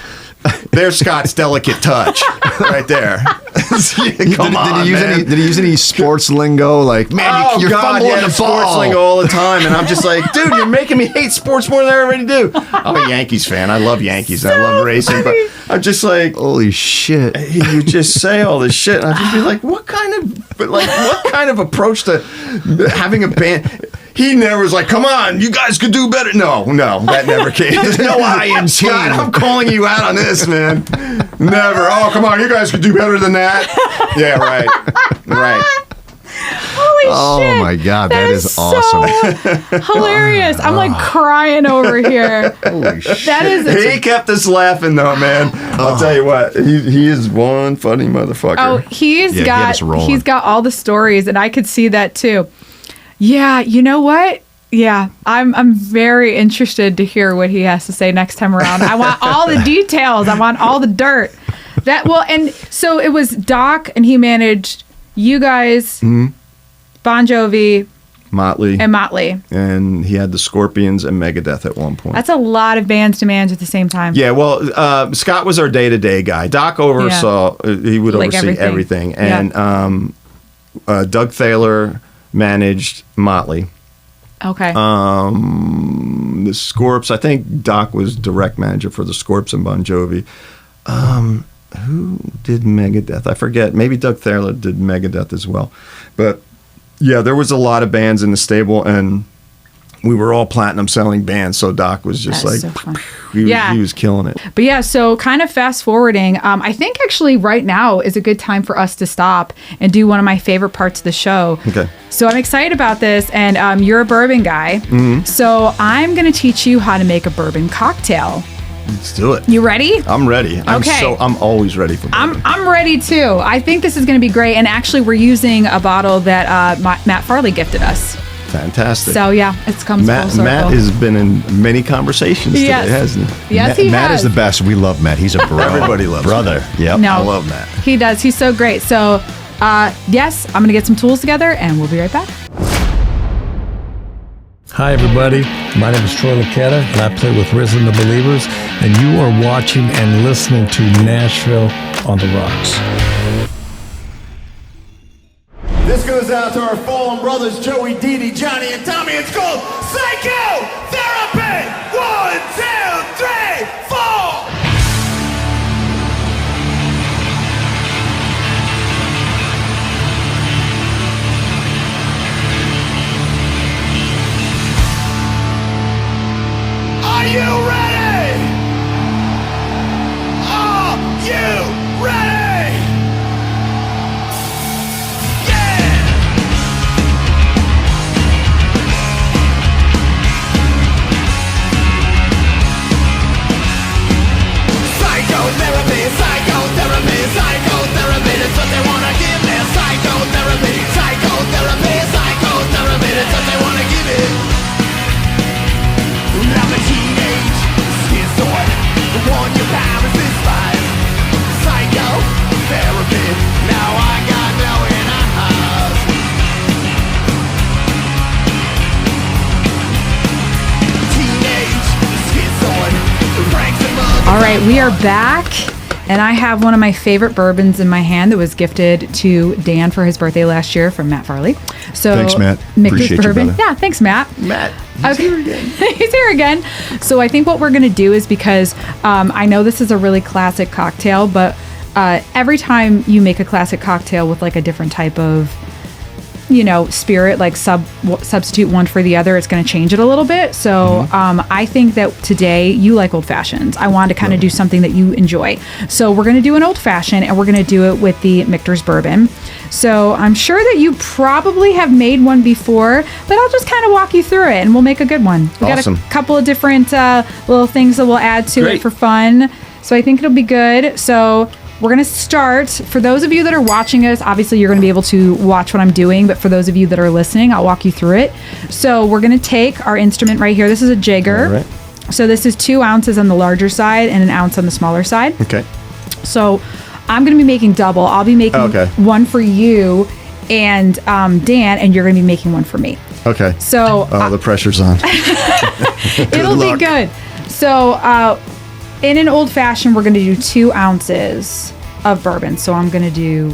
There's Scott's delicate touch right there. Come on, man. Did he use any sports lingo? Like, man, you're fumbling the ball. Sports lingo all the time, and I'm just like, dude, you're making me hate sports more than I already do. I'm a Yankees fan. I love Yankees. And I love racing, but I'm just like, holy shit! You just say all this shit, and I just be like, what kind of approach to having a band? He never was like, come on, you guys could do better. No, that never came. There's no I in Scott, I'm calling you out on this, man. Never. Oh, come on, you guys could do better than that. Yeah, right. Holy shit. Oh my God, that is awesome. Hilarious. I'm like crying over here. Holy shit. That is. He kept us laughing though, man. I'll tell you what, he is one funny motherfucker. Oh, he's got all the stories, and I could see that too. Yeah, you know what? Yeah, I'm very interested to hear what he has to say next time around. I want all the details. I want all the dirt. And so it was Doc, and he managed you guys, Bon Jovi, Motley, and he had the Scorpions and Megadeth at one point. That's a lot of bands to manage at the same time. Yeah, well, Scott was our day-to-day guy. Doc oversaw. He would oversee everything. And Doug Thaler managed Motley. Okay. The Scorps, I think Doc was direct manager for the Scorps and Bon Jovi. Who did Megadeth? I forget. Maybe Doug Thaler did Megadeth as well. But yeah, there was a lot of bands in the stable, and we were all platinum selling bands, so Doc was just he was killing it. But yeah, so kind of fast forwarding, I think actually right now is a good time for us to stop and do one of my favorite parts of the show. Okay. So I'm excited about this, and you're a bourbon guy, so I'm going to teach you how to make a bourbon cocktail. Let's do it. You ready? I'm ready. Okay. I'm always ready for bourbon. I'm ready too. I think this is going to be great, and actually we're using a bottle that Matt Farley gifted us. Fantastic. So yeah, it's come full circle. Matt has been in many conversations today, hasn't he? Yes, Matt is the best. We love Matt. He's a bro. Everybody loves brother. Matt. Yep. No, I love Matt. He does. He's so great. So yes, I'm going to get some tools together and we'll be right back. Hi, everybody. My name is Troy LUCCKETA, and I play with Risen the Believers, and you are watching and listening to Nashville on the Rocks. This goes out to our fallen brothers, Joey, Dee Dee, Johnny, and Tommy. It's called Psychotherapy! 1, 2, 3, 4! Are you ready? Are you ready? Yeah! Psychotherapy, psychotherapy, psychotherapy, that's what they wanna give me. Psychotherapy, psychotherapy, psychotherapy, that's what they wanna give it. I'm a teenage schizoid, the one your parents despise. Psychotherapy, now I got glowing eyes. Teenage schizoid, the ranks and mother. All right, we are back, and I have one of my favorite bourbons in my hand that was gifted to Dan for his birthday last year from Matt Farley. So Thanks, Matt. Mick's Appreciate you, bourbon. brother. Yeah, thanks, Matt. Matt, Okay. He's here again. He's here again. So I think what we're going to do is, because I know this is a really classic cocktail, but every time you make a classic cocktail with like a different type of, spirit, like substitute one for the other, it's going to change it a little bit. So I think that today you like old fashions. I wanted to kind of do something that you enjoy. So we're going to do an old fashioned, and we're going to do it with the Michter's bourbon. So I'm sure that you probably have made one before, but I'll just kind of walk you through it and we'll make a good one. We got Awesome. a couple of different little things that we'll add to it for fun. So I think it'll be good. So we're going to start. For those of you that are watching us, obviously you're going to be able to watch what I'm doing, but for those of you that are listening, I'll walk you through it. So we're going to take our instrument right here. This is a jigger. All right. So this is 2 ounces on the larger side and 1 ounce on the smaller side. Okay. So I'm going to be making double. I'll be making one for you and Dan, and you're going to be making one for me. Okay. So the pressure's on. it'll be good. So in an old fashioned, we're going to do 2 ounces of bourbon. So I'm going to do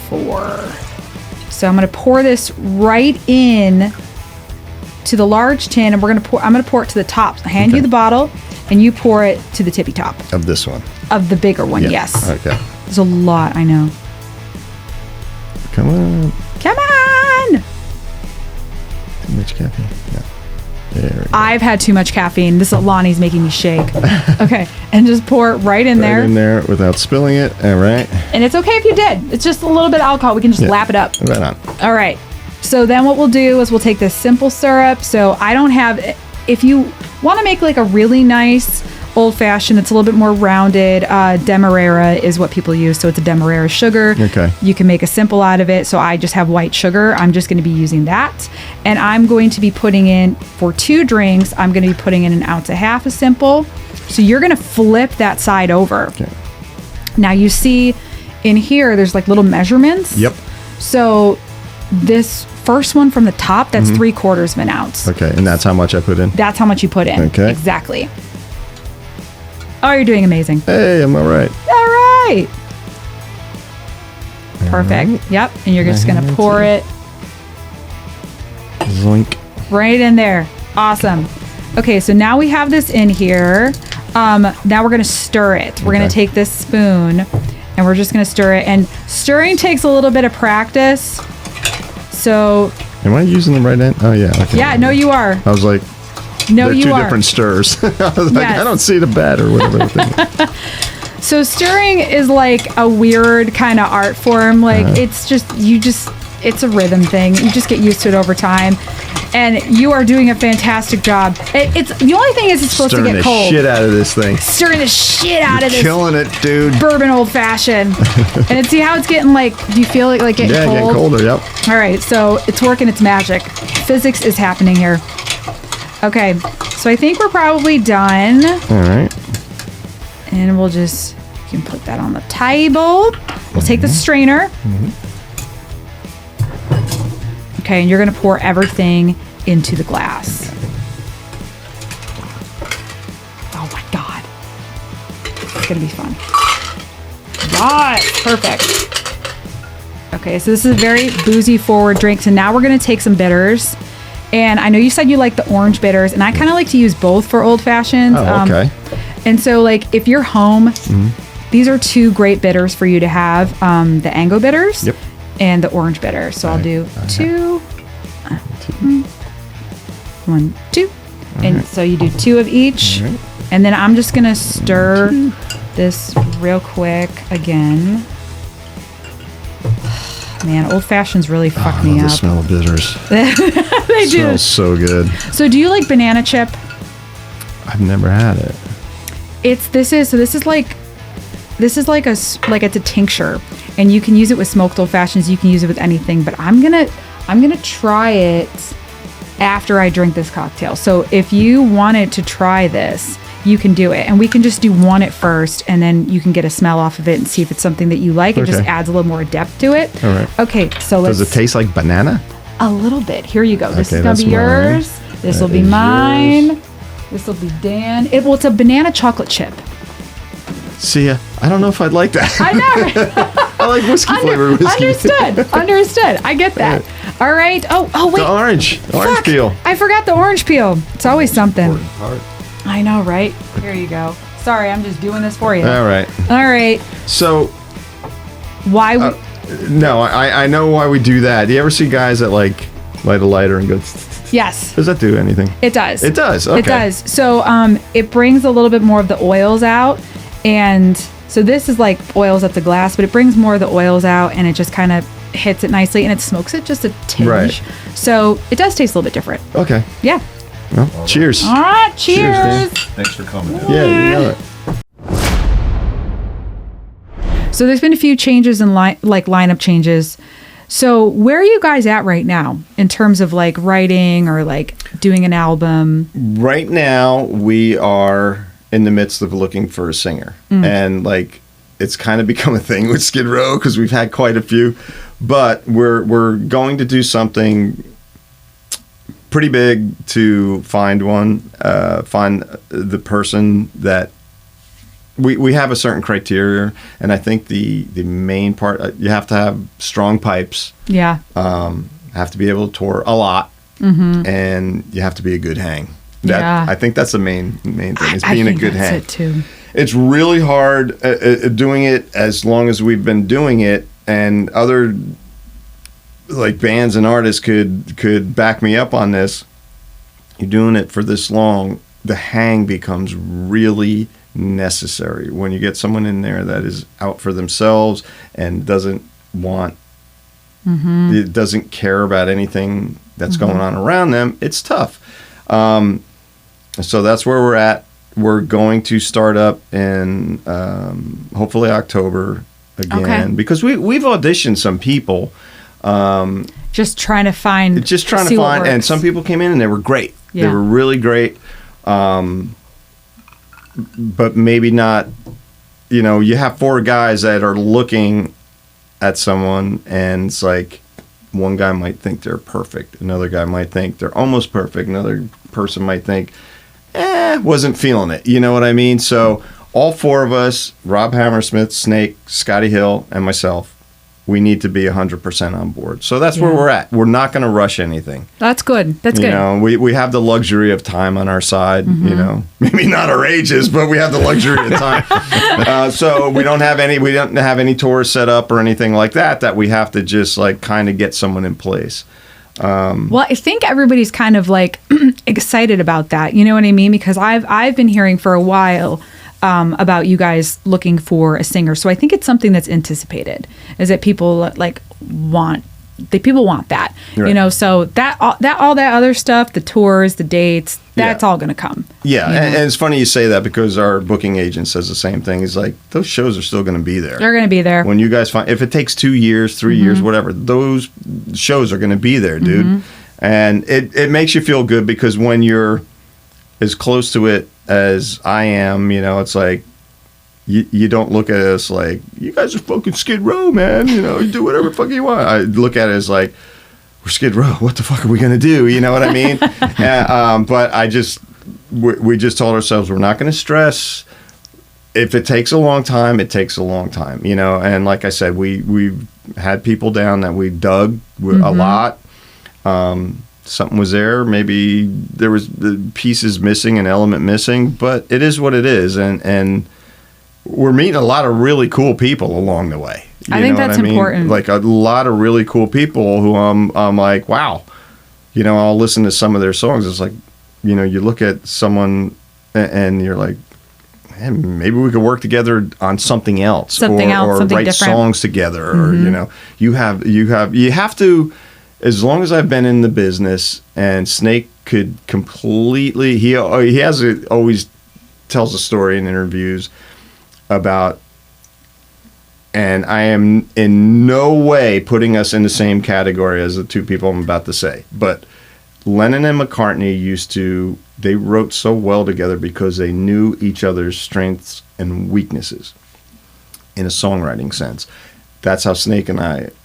4. So I'm going to pour this right in to the large tin, and I'm going to pour it to the top. I'll hand you the bottle, and you pour it to the tippy top Of this one. of the bigger one. Yeah. Yes. Okay. There's a lot, I know. Come on. Come on! Too much caffeine. Yeah. There we go. I've had too much caffeine. This Lonnie's making me shake. Okay, and just pour it right in there. Right in there without spilling it. All right. And it's okay if you did. It's just a little bit of alcohol. We can just lap it up. Right on. All right. So then what we'll do is we'll take this simple syrup. So I don't have, if you want to make like a really nice old fashioned, it's a little bit more rounded. Demerara is what people use. So it's a Demerara sugar. Okay. You can make a simple out of it. So I just have white sugar. I'm just going to be using that. And I'm going to be putting in, for 2 drinks, I'm going to be putting in 1.5 ounces of simple. So you're going to flip that side over. Okay. Now you see in here, there's like little measurements. Yep. So this first one from the top, that's 3/4 of an ounce. Okay. And that's how much I put in? That's how much you put in. Okay. Exactly. Oh, you're doing amazing. Hey, I'm all right. All right. Perfect. Yep. And you're just going to pour it Zoink. right in there. Awesome. Okay, so now we have this in here. Now we're going to stir it. We're going to take this spoon and we're just going to stir it. And stirring takes a little bit of practice. So, Am I using the right end? Oh, yeah. Okay. yeah, no, you are. I was like, No, they're you two are. different stirs. I was like, Yes. I don't see the batter or whatever. the thing is. So stirring is like a weird kind of art form. Like it's just, it's a rhythm thing. You just get used to it over time. And you are doing a fantastic job. It's the only thing is it's supposed Stirring to get the cold. shit out of this thing. Stirring the shit out of this Killing it, dude. bourbon old fashioned. And see how it's getting like, do you feel it like getting Yeah, cold? getting colder. Yep. All right, so it's working its magic. Physics is happening here. Okay, so I think we're probably done. All right. And we'll just, you can put that on the table. We'll take the strainer. Okay, and you're going to pour everything into the glass. Oh my God. It's going to be fun. Yes, perfect. Okay, so this is a very boozy forward drink. So now we're going to take some bitters. And I know you said you like the orange bitters, and I kind of like to use both for old fashions. Oh, okay. And so, like, if you're home, these are 2 great bitters for you to have. The Ango bitters and the orange bitter. So I'll do 2. 1, 2. And so you do 2 of each. And then I'm just going to stir this real quick again. Man, old fashions really fuck me The up. smell of bitters. They do. Smells so good. So do you like banana chip? I've never had it. This is like it's a tincture, and you can use it with smoked old fashions. You can use it with anything, but I'm gonna try it after I drink this cocktail. So if you wanted to try this, you can do it, and we can just do one at first, and then you can get a smell off of it and see if it's something that you like. It just adds a little more depth to it. All right. Okay, so let's. Does it taste like banana? A little bit. Here you go. This Okay, is gonna that's be mine. yours. This will That be is mine. yours. This will be Dan. It's a banana chocolate chip. See, I don't know if I'd like that. I know. I like whiskey flavored whiskey. Understood. I get that. All right. Oh wait. The orange Fuck. peel. I forgot the orange peel. It's always something. Important part. I know, right? Here you go. Sorry, I'm just doing this for you. All right. All right. So, Why? no, I know why we do that. Do you ever see guys that like light a lighter and go? Yes. Does that do anything? It does. It does. Okay. It does. So it brings a little bit more of the oils out, and so this is like oils at the glass, but it brings more of the oils out, and it just kind of hits it nicely, and it smokes it just a tinge. Right. So it does taste a little bit different. Okay. Yeah. Well, cheers. All right. Cheers. Thanks for coming. Yeah, you know it. So there's been a few changes in lineup changes. So where are you guys at right now in terms of like writing or like doing an album? Right now, we are in the midst of looking for a singer, and like it's kind of become a thing with Skid Row because we've had quite a few. But we're going to do something pretty big to find the person that we have a certain criteria, and I think the main part, you have to have strong pipes. Yeah. Have to be able to tour a lot, and you have to be a good hang. Yeah. I think that's the main thing is I being a think good that's hang. it too. It's really hard doing it as long as we've been doing it, and other like bands and artists could back me up on this. You're doing it for this long, the hang becomes really necessary when you get someone in there that is out for themselves and doesn't it doesn't care about anything that's going on around them. It's tough. So that's where we're at. We're going to start up in hopefully October again, because we've auditioned some people. Just trying to find. And some people came in and they were great. Yeah. They were really great. But maybe not, you have 4 guys that are looking at someone, and it's like one guy might think they're perfect. Another guy might think they're almost perfect. Another person might think, wasn't feeling it. You know what I mean? So all 4 of us, Rob Hammersmith, Snake, Scotty Hill, and myself, we need to be 100% on board. So that's where we're at. We're not going to rush anything. That's good. That's good. We have the luxury of time on our side. Maybe not our ages, but we have the luxury of time. So we don't have any tours set up or anything like that we have to just like kind of get someone in place. Well, I think everybody's kind of like excited about that. You know what I mean? Because I've been hearing for a while about you guys looking for a singer. So I think it's something that's anticipated, is that people like want that, Right. so that all that other stuff, the tours, the dates, that's all going to come. Yeah. And it's funny you say that because our booking agent says the same thing. He's like, those shows are still going to be there. They're going to be there. When you guys if it takes 2 years, 3 years, whatever, those shows are going to be there, dude. And it makes you feel good because when you're as close to it as I am, it's like you don't look at us like, you guys are fucking Skid Row, man. You do whatever fuck you want. I look at it as like, we're Skid Row. What the fuck are we going to do? You know what I mean? But we just told ourselves we're not going to stress. If it takes a long time, it takes a long time, you know? And like I said, we had people down that we dug a lot. Something was there. Maybe there was the pieces missing, an element missing, but it is what it is. And we're meeting a lot of really cool people along the way. I think that's important. Like a lot of really cool people who I'm like, wow, you know, I'll listen to some of their songs. It's like, you know, you look at someone and you're like, hey, maybe we could work together on something else, or something write different. songs together, or you know, you have to. As long as I've been in the business, and Snake could completely, he always tells a story in interviews about, and I am in no way putting us in the same category as the two people I'm about to say, but Lennon and McCartney they wrote so well together because they knew each other's strengths and weaknesses in a songwriting sense. That's how Snake and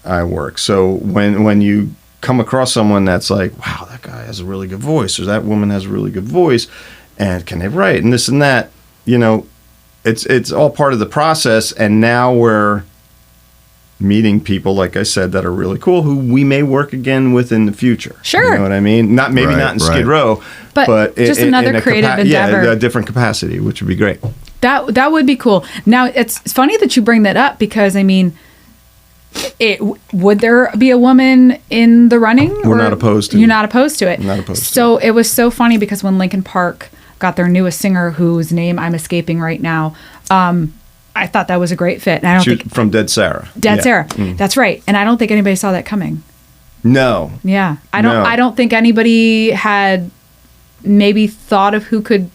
I work. So when you come across someone that's like, wow, that guy has a really good voice, or that woman has a really good voice, and can they write, and this and that, you know, it's all part of the process. And now we're meeting people, like I said, that are really cool, who we may work again with in the future. Sure. You know what I mean? Not in Skid Row, but just another creative endeavor. Yeah, a different capacity, which would be great. That would be cool. Now, it's funny that you bring that up, because, I mean, would there be a woman in the running? We're not opposed to it. You're not opposed to it? Not opposed So it was so funny, because when Linkin Park got their newest singer, whose name I'm escaping right now, I thought that was a great fit. And I don't think from Dead Sarah. Sarah. That's right. And I don't think anybody saw that coming. No. Yeah. I don't think anybody had maybe thought of who could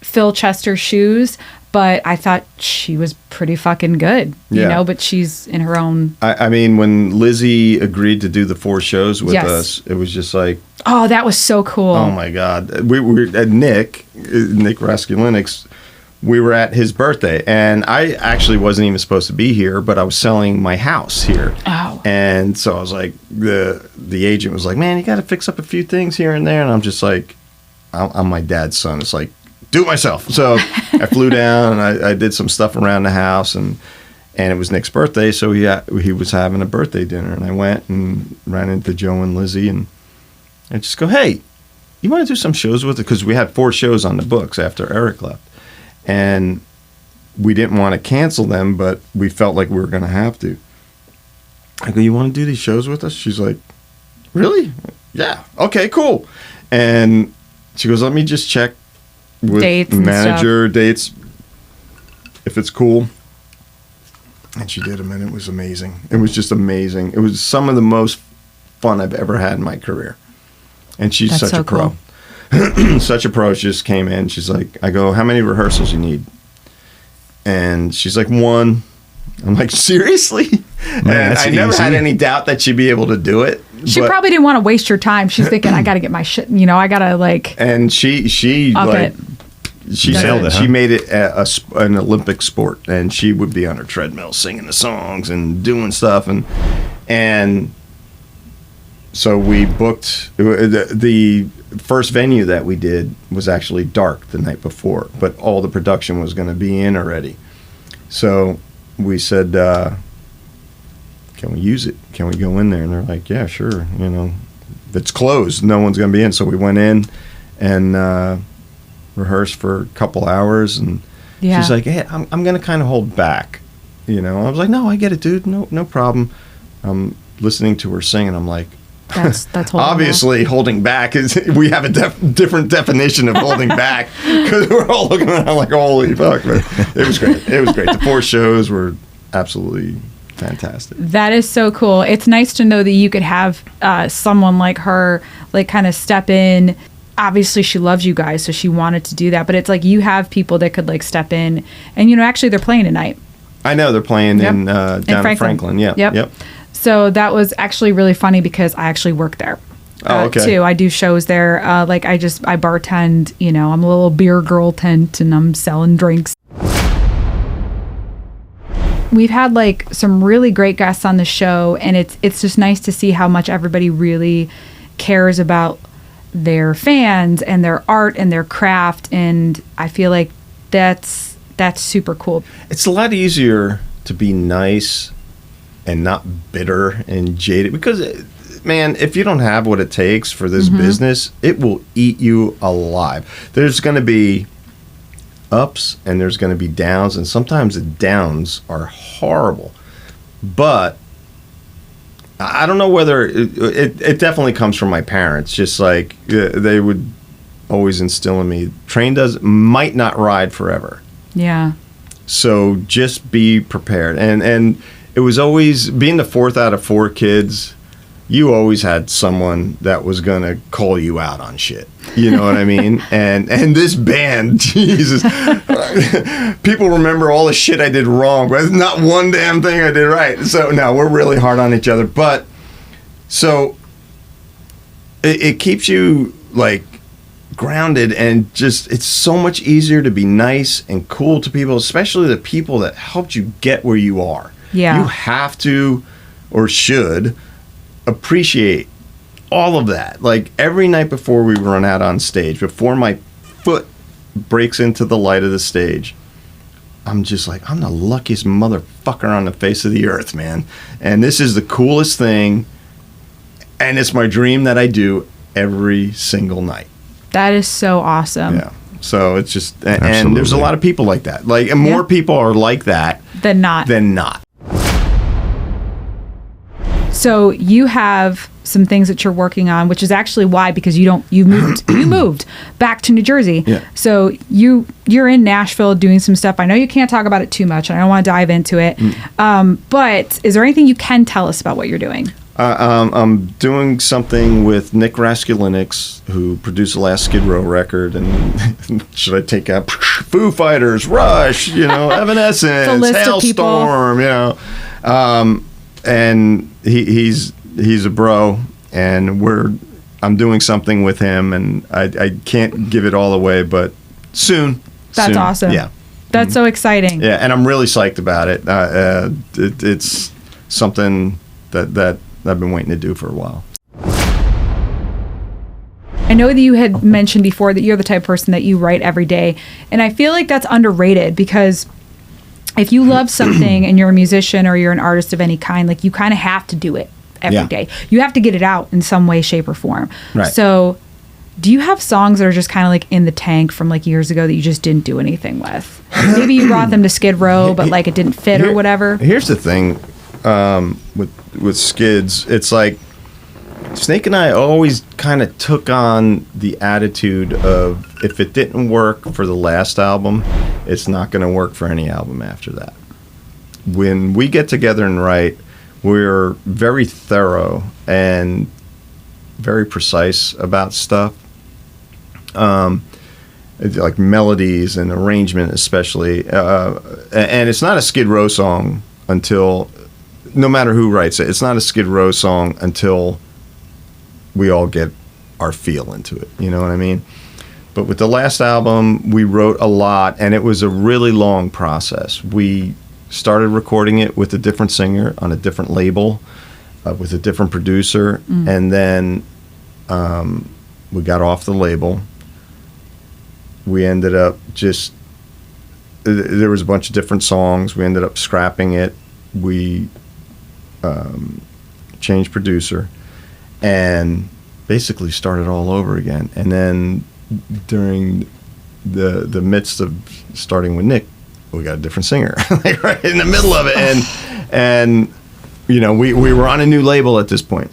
fill Chester's shoes, but I thought she was pretty fucking good, you know, but she's in her own. I mean, when Lizzie agreed to do the 4 shows with us, it was just like, oh, that was so cool. Oh my God. We were at Nick RASKULINECZ. We were at his birthday, and I actually wasn't even supposed to be here, but I was selling my house here. Oh. And so I was like, the agent was like, man, you got to fix up a few things here and there. And I'm just like, I'm my dad's son. It's like, do it myself. So I flew down, and I did some stuff around the house, and it was Nick's birthday, so he was having a birthday dinner, and I went and ran into Joe and Lizzie, and I just go, hey, you want to do some shows with it? Because we had 4 shows on the books after Eric left. And we didn't want to cancel them, but we felt like we were going to have to. I go, you want to do these shows with us? She's like, really? Yeah. Okay, cool. And she goes, let me just check with dates manager, dates, if it's cool. And she did them, and it was amazing. It was just amazing. It was some of the most fun I've ever had in my career. And she's such a pro. Such a pro. She just came in. She's like, I go, how many rehearsals you need? And she's like, 1. I'm like, seriously? Man, and I never had any doubt that she'd be able to do it. She probably didn't want to waste your time. She's thinking, I got to get my shit, you know, I got to like. And she like, she said she made it an Olympic sport, and she would be on her treadmill singing the songs and doing stuff. And so we booked the first venue that we did was actually dark the night before, but all the production was going to be in already. So we said, can we use it? Can we go in there? And they're like, yeah, sure. You know, if it's closed, no one's going to be in. So we went in and rehearsed for a couple hours, and she's like, hey, I'm going to kind of hold back. You know, I was like, no, I get it, dude. No problem. I'm listening to her sing, and I'm like, that's obviously holding back is we have a different definition of holding back, because we're all looking around like, holy fuck. But it was great. The 4 shows were absolutely fantastic. That is so cool. It's nice to know that you could have someone like her like kind of step in. Obviously she loves you guys, so she wanted to do that, but it's like you have people that could like step in, and you know, actually they're playing tonight. I know they're playing down in Franklin. Yep. So that was actually really funny, because I actually work there. Too. I do shows there. Like I bartend, you know, I'm a little beer girl tent, and I'm selling drinks. we've had like some really great guests on the show, and it's just nice to see how much everybody really cares about their fans and their art and their craft, and I feel like that's super cool. It's a lot easier to be nice and not bitter and jaded because, man, if you don't have what it takes for this business, it will eat you alive. There's going to be ups and there's going to be downs, and sometimes the downs are horrible. But I don't know whether it definitely comes from my parents. Just like they would always instill in me, train might not ride forever. Yeah. So just be prepared. And it was always, being the fourth out of 4 kids, you always had someone that was going to call you out on shit. You know what I mean? And this band, Jesus, people remember all the shit I did wrong, but not one damn thing I did right. So, no, we're really hard on each other. But, so, it keeps you, like, grounded, and just, it's so much easier to be nice and cool to people, especially the people that helped you get where you are. Yeah. You have to, or should, appreciate all of that. Like, every night before we run out on stage, before my foot breaks into the light of the stage, I'm just like, I'm the luckiest motherfucker on the face of the earth, man. And this is the coolest thing, and it's my dream that I do every single night. That is so awesome. Yeah. So it's just, and there's a lot of people like that. Like, and more people are like that than not. So you have some things that you're working on, which is actually why, because you moved back to New Jersey. Yeah. So you're in Nashville doing some stuff. I know you can't talk about it too much, and I don't want to dive into it. But is there anything you can tell us about what you're doing? I'm doing something with Nick Raskulinecs, who produced the last Skid Row record, and should I take out Foo Fighters, Rush, Evanescence, Hailstorm, and he's a bro, and I'm doing something with him, and I can't give it all away, but soon. That's awesome. Yeah. That's so exciting. Yeah, and I'm really psyched about it. It's something that I've been waiting to do for a while. I know that you had mentioned before that you're the type of person that you write every day, and I feel like that's underrated, because if you love something and you're a musician or you're an artist of any kind, like, you kind of have to do it every day. You have to get it out in some way, shape, or form. Right. So do you have songs that are just kind of like in the tank from like years ago that you just didn't do anything with? Maybe you brought them to Skid Row, but like it didn't fit or whatever. Here's the thing with Skids. It's like Snake and I always kind of took on the attitude of, if it didn't work for the last album, it's not going to work for any album after that. When we get together and write, we're very thorough and very precise about stuff. Like melodies and arrangement especially. And it's not a Skid Row song until, no matter who writes it, it's not a Skid Row song until we all get our feel into it. You know what I mean? But with the last album, we wrote a lot, and it was a really long process. We started recording it with a different singer on a different label, with a different producer, and then we got off the label. We ended up just, there was a bunch of different songs. We ended up scrapping it. We changed producer and basically started all over again. And then during the midst of starting with Nick, we got a different singer, like right in the middle of it. And we were on a new label at this point.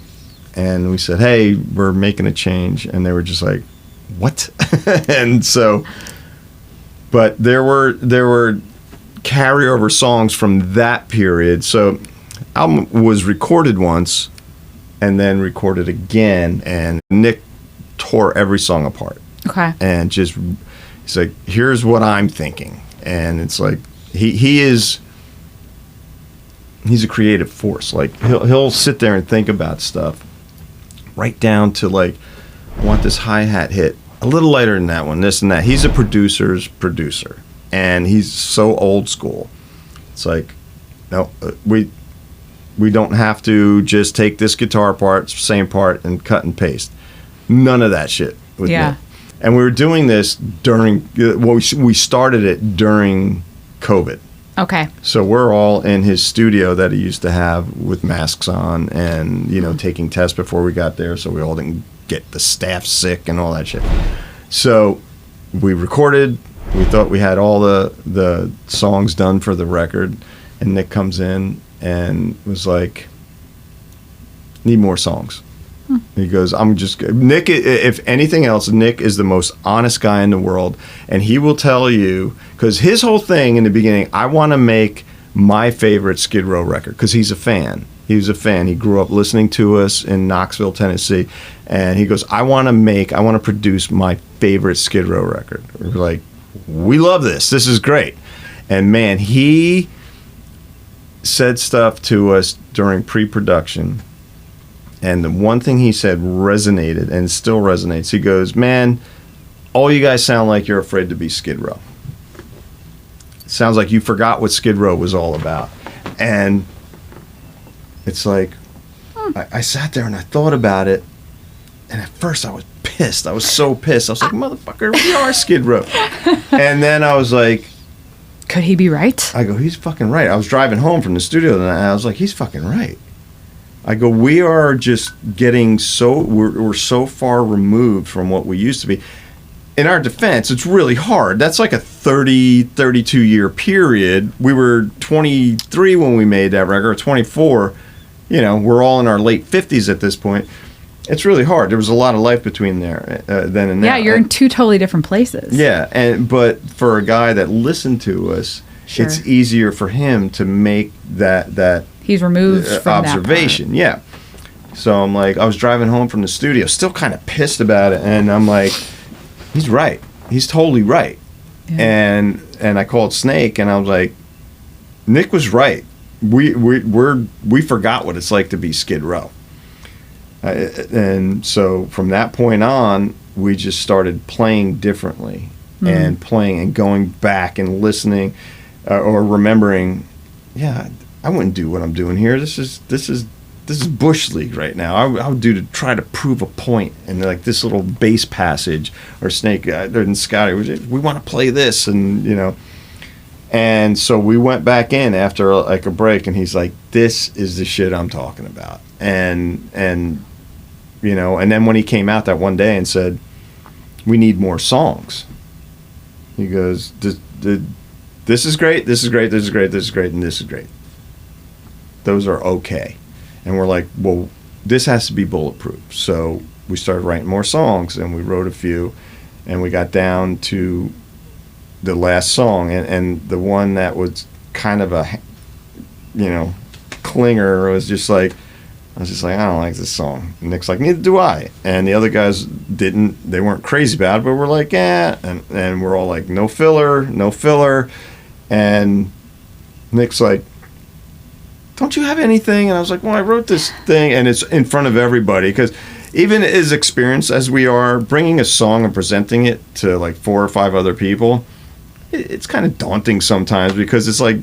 And we said, hey, we're making a change. And they were just like, what? And so, but there were carryover songs from that period. So album was recorded once and then recorded again, and Nick tore every song apart. Okay. And just, he's like, here's what I'm thinking. And it's like, he's a creative force. Like, he'll sit there and think about stuff right down to, like, I want this hi-hat hit a little lighter than that one, this and that. He's a producer's producer, and he's so old school. It's like, no, we don't have to just take this guitar part, same part, and cut and paste. None of that shit with Yeah. Nick. And we were doing this during, well, we started it during COVID. Okay. So we're all in his studio that he used to have with masks on and, you know, taking tests before we got there, so we all didn't get the staff sick and all that shit. So we recorded. We thought we had all the songs done for the record, and Nick comes in and was like, need more songs. He goes, Nick, if anything else, Nick is the most honest guy in the world, and he will tell you, because his whole thing in the beginning, I want to make my favorite Skid Row record, because he's a fan. He was a fan. He grew up listening to us in Knoxville, Tennessee, and he goes, I want to produce my favorite Skid Row record. We're like, we love this. This is great. And man, he said stuff to us during pre-production, and the one thing he said resonated and still resonates. He goes, man, all you guys sound like you're afraid to be Skid Row. It sounds like you forgot what Skid Row was all about. And it's like, I sat there and I thought about it, and at first I was pissed. I was so pissed. I was like, motherfucker, we are Skid Row. And then I was like, Could he be right? I go, he's fucking right. I was driving home from the studio and I was like, he's fucking right. I go, we are just getting we're so far removed from what we used to be. In our defense, it's really hard. That's like a 32 year period. We were 23 when we made that record, or 24. You know, we're all in our late 50s at this point. It's really hard. There was a lot of life between there then and now. Yeah, you're in two totally different places. Yeah, but for a guy that listened to us, Sure. it's easier for him to make that He's removed from observation. Yeah. So I'm like, I was driving home from the studio, still kind of pissed about it, and I'm like, he's right. He's totally right. Yeah. And I called Snake, and I was like, Nick was right. We forgot what it's like to be Skid Row. And so from that point on, we just started playing differently and playing and going back and listening or remembering, yeah, I wouldn't do what I'm doing here. This is Bush League right now. I would do to try to prove a point, and like this little bass passage or Snake and Scotty, we want to play this, and you know. And so we went back in after like a break, and he's like, this is the shit I'm talking about. And you know, and then when he came out that one day and said, we need more songs, he goes, this is great, this is great, this is great, this is great, and this is great. Those are okay. And we're like, well, this has to be bulletproof. So we started writing more songs, and we wrote a few, and we got down to the last song, and the one that was kind of a, you know, clinger was just like, I was just like, I don't like this song. And Nick's like, neither do I. And the other guys they weren't crazy about it, but we're like, yeah. And we're all like, no filler. And Nick's like, don't you have anything? And I was like, well, I wrote this thing, and it's in front of everybody, because even as experienced as we are, bringing a song and presenting it to like 4 or 5 other people, it's kind of daunting sometimes, because it's like,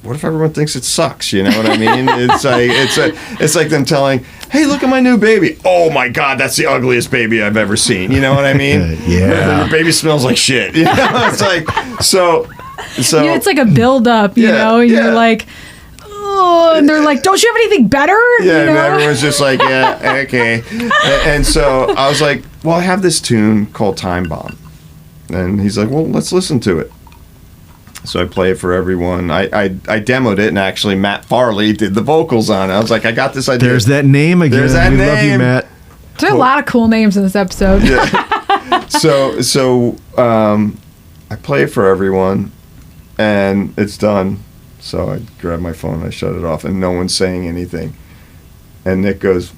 what if everyone thinks it sucks? You know what I mean? It's like them telling, hey, look at my new baby. Oh my God, that's the ugliest baby I've ever seen. You know what I mean? Yeah. Your baby smells like shit. You know? It's like, so Yeah, it's like a build-up, you know, and you're like, oh, and they're like, don't you have anything better? Yeah, you know? and everyone's just like, yeah, okay. And so I was like, well, I have this tune called Time Bomb. And he's like, well, let's listen to it. So I play it for everyone. I demoed it, and actually Matt Farley did the vocals on it. I was like, I got this idea. There's that name again. There's that we name. love you, Matt. There's a lot of cool names in this episode. Yeah. So I play it for everyone, and it's done. So I grab my phone, I shut it off, and no one's saying anything. And Nick goes,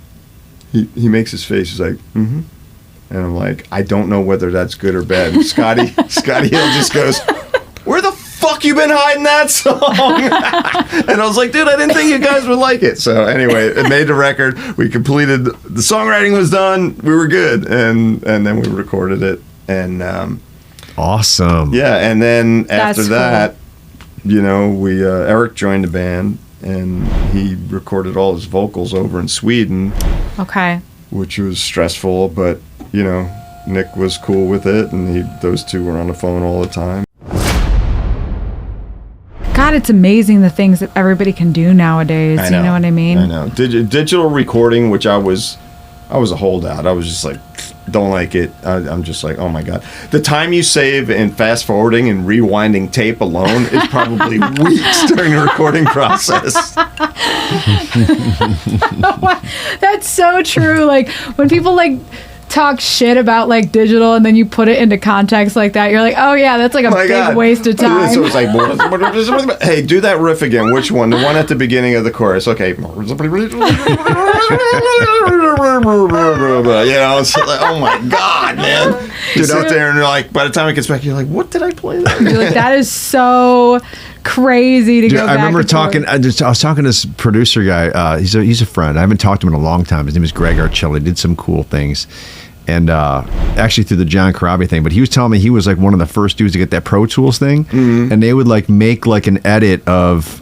he makes his face, he's like, mm-hmm. And I'm like, I don't know whether that's good or bad. And Scotty Hill just goes, where the fuck you been hiding that song? And I was like, dude, I didn't think you guys would like it. So anyway, it made the record. We completed, the songwriting was done. We were good. And then we recorded it. And awesome. yeah, and then after That's that, we Eric joined the band, and he recorded all his vocals over in Sweden, Okay. which was stressful, but Nick was cool with it, and those two were on the phone all the time. God, it's amazing the things that everybody can do nowadays. You know what I mean? I know. Digital recording, which I was a holdout. I was just like, don't like it. I'm just like, oh my God. The time you save in fast forwarding and rewinding tape alone is probably weeks during the recording process. That's so true. Like when people talk shit about digital and then you put it into context like that, you're like, oh yeah, that's like a big waste of time. So it's like, hey, do that riff again. Which one? The one at the beginning of the chorus. Okay. It's like, oh my God, man. You sit there and you're like, by the time it gets back, you're like, what did I play there? You're like, that is so crazy to go back. I remember talking. I was talking to this producer guy. He's a friend. I haven't talked to him in a long time. His name is Greg Arcelli. Did some cool things, and actually through the John Corabi thing. But he was telling me he was like one of the first dudes to get that Pro Tools thing, and they would make an edit of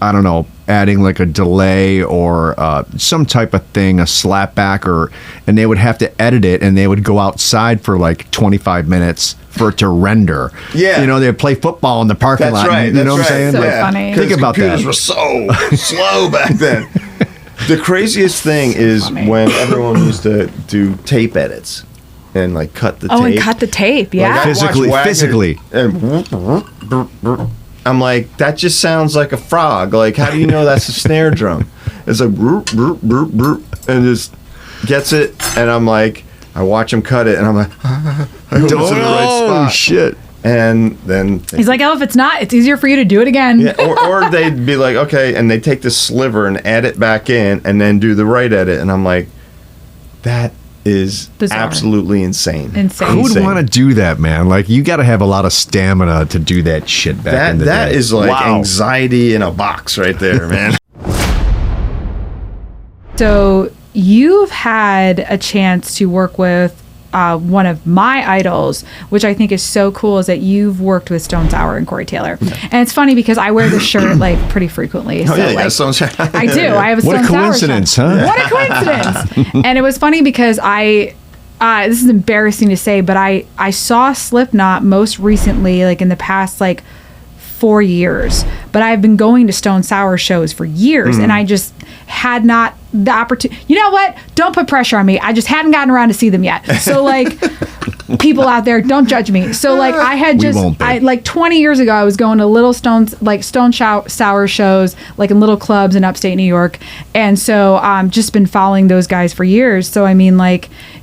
I don't know, adding a delay or some type of thing, a slapback, and they would have to edit it, and they would go outside for 25 minutes for it to render. Yeah. They'd play football in the parking lot. Right. You know what I'm saying? So funny. Think about that. Computers were so slow back then. The craziest thing is when everyone used to do tape edits and cut the tape. Oh, and cut the tape, yeah. Physically. And I'm like, that just sounds like a frog. How do you know that's a snare drum? It's like, broop, broop, broop, broop, and just gets it. And I'm like, I watch him cut it, and I'm like, I hope it's in the right spot. Shit. And then He's like, oh, if it's not, it's easier for you to do it again. Yeah, or they'd be like, okay, and they take the sliver and add it back in, and then do the right edit. And I'm like, that is bizarre. Absolutely insane. Who would want to do that, man? You got to have a lot of stamina to do that shit back in the day. That is anxiety in a box right there, man. So you've had a chance to work with one of my idols, which I think is so cool, is that you've worked with Stone Sour and Corey Taylor. And it's funny because I wear this shirt pretty frequently. Oh, yeah, Stone Sour. I do. I have a Stone Sour shirt. What a coincidence, huh? What a coincidence. And it was funny because this is embarrassing to say, but I saw Slipknot most recently, in the past 4 years, but I've been going to Stone Sour shows for years, and I just had not the opportunity. You know what? Don't put pressure on me. I just hadn't gotten around to see them yet. So people out there, don't judge me. So I had just 20 years ago, I was going to little Stone Sour shows in little clubs in upstate New York, and so just been following those guys for years. So I mean,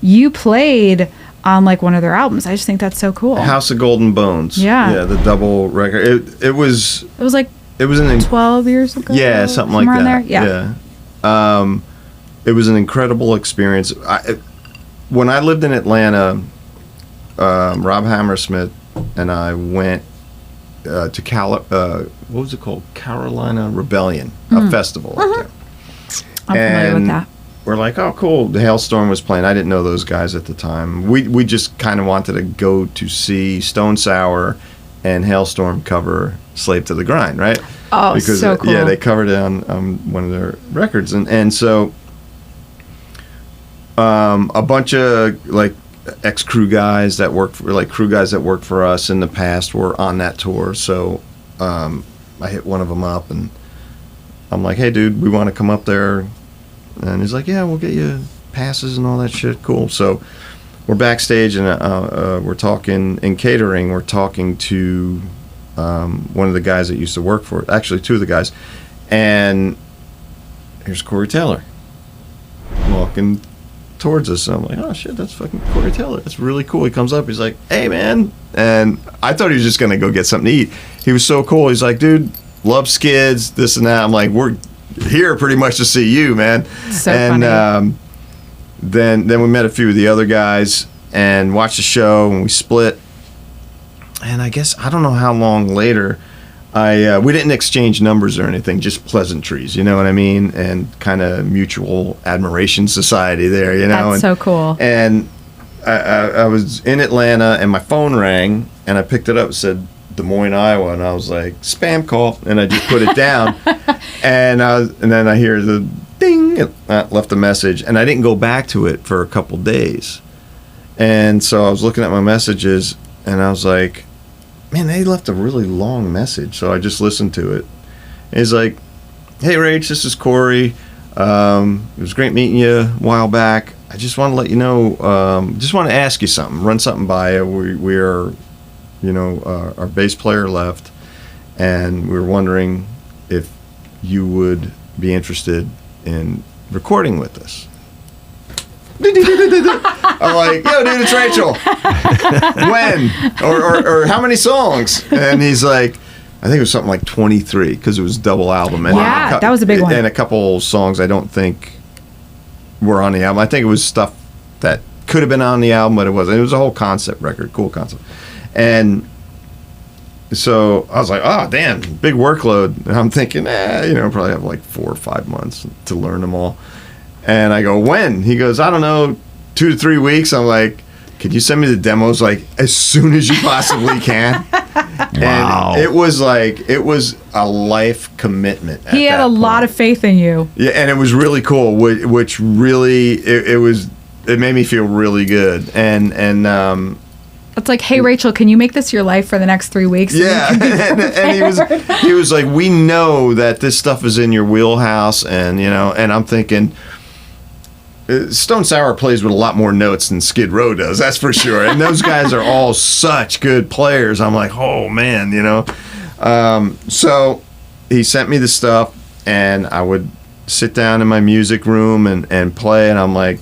you played on one of their albums. I just think that's so cool. House of Golden Bones. Yeah, the double record. It was 12 years ago. Yeah, something like that. There. Yeah. It was an incredible experience. When I lived in Atlanta, Rob Hammersmith and I went to what was it called? Carolina Rebellion, a festival up there. I'm familiar with that. We're like, oh, cool. The Hailstorm was playing. I didn't know those guys at the time. We just kind of wanted to go to see Stone Sour and Hailstorm cover Slave to the Grind, right? Oh, because, so cool. Yeah, they covered it on one of their records. And so a bunch of ex-crew guys that worked for, crew guys that worked for us in the past were on that tour. So I hit one of them up, and I'm like, hey, dude, we want to come up there. And he's like, yeah, we'll get you passes and all that shit. Cool. So we're backstage, and we're talking in catering. We're talking to one of the guys that used to work for it. Actually, two of the guys. And here's Corey Taylor walking towards us. And I'm like, oh, shit, that's fucking Corey Taylor. That's really cool. He comes up. He's like, hey, man. And I thought he was just going to go get something to eat. He was so cool. He's like, dude, love Skids, this and that. I'm like, we're here pretty much to see you, man. So and funny. Then we met a few of the other guys and watched the show, and we split. And I guess I don't know how long later we didn't exchange numbers or anything, just pleasantries, you know what I mean, and kind of mutual admiration society there, you know. That's so cool. And I was in Atlanta, and my phone rang, and I picked it up. It said Des Moines, Iowa, and I was like, spam call, and I just put it down, and then I hear the ding, I left a message, and I didn't go back to it for a couple days, and so I was looking at my messages, and I was like, man, they left a really long message, so I just listened to it. And he's like, hey, Rach, this is Corey. It was great meeting you a while back. I just want to let you know, just want to ask you something, run something by you. We are, our bass player left, and we were wondering if you would be interested in recording with us. I'm like, yo, dude, it's Rachel. When? Or how many songs? And he's like, I think it was something like 23, because it was a double album. And yeah, that was a big one. And a couple songs I don't think were on the album. I think it was stuff that could have been on the album, but it wasn't. It was a whole concept record, cool concept. And so I was like, oh, damn, big workload. And I'm thinking, probably have like 4 or 5 months to learn them all. And I go, when? He goes, I don't know, 2 to 3 weeks. I'm like, could you send me the demos like as soon as you possibly can? Wow. And it was a life commitment. He had a lot of faith in you. Yeah, and it was really cool, which really it made me feel really good. And it's like, hey, Rachel, can you make this your life for the next 3 weeks? Yeah, and he was like, we know that this stuff is in your wheelhouse, and and I'm thinking, Stone Sour plays with a lot more notes than Skid Row does, that's for sure. And those guys are all such good players. I'm like, oh man, So he sent me the stuff, and I would sit down in my music room and play, and I'm like,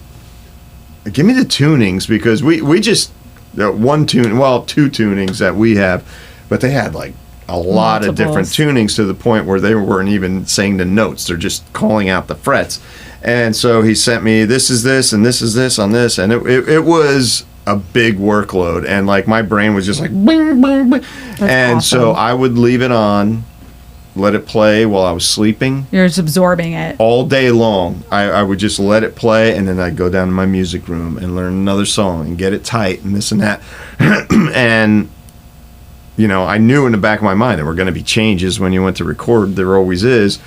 give me the tunings, because we just two tunings that we have, but they had like a lot of different tunings, to the point where they weren't even saying the notes, they're just calling out the frets. And so he sent me, this is this and this is this on this, and it was a big workload, and like my brain was just like bing, bing, bing. And awesome. So I would leave it on, let it play while I was sleeping. You're just absorbing it all day long. I would just let it play, and then I'd go down to my music room and learn another song and get it tight and this and that. And I knew in the back of my mind there were going to be changes when you went to record. There always is.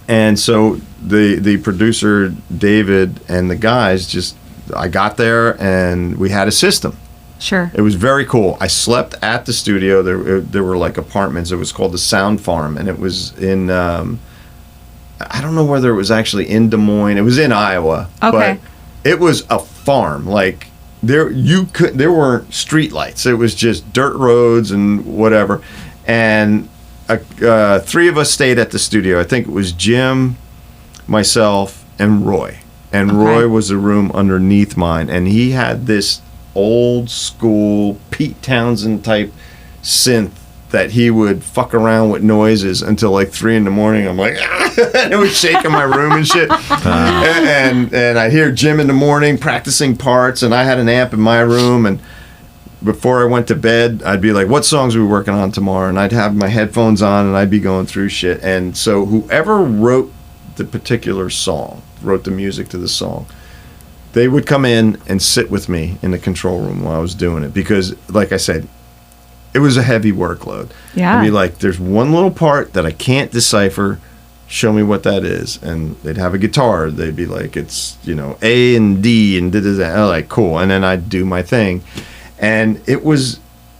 And so the producer, David, and the guys I got there, and we had a system. Sure. It was very cool. I slept at the studio. There were like apartments. It was called the Sound Farm, and it was in, I don't know whether it was actually in Des Moines. It was in Iowa. Okay. But it was a farm. Like, there weren't street lights. It was just dirt roads and whatever. And 3 of us stayed at the studio. I think it was Jim, myself, and Roy. And Roy was the room underneath mine, and he had this old school Pete Townsend type synth that he would fuck around with noises until like 3 a.m. I'm like, and it was shaking my room and shit. And I hear Jim in the morning practicing parts, and I had an amp in my room, and before I went to bed, I'd be like, what songs are we working on tomorrow? And I'd have my headphones on, and I'd be going through shit. And so whoever wrote the particular song, wrote the music to the song, they would come in and sit with me in the control room while I was doing it. Because, like I said, it was a heavy workload. Yeah. I'd be like, there's one little part that I can't decipher. Show me what that is. And they'd have a guitar. They'd be like, it's, A and D and da-da-da. I'm like, cool. And then I'd do my thing. And it was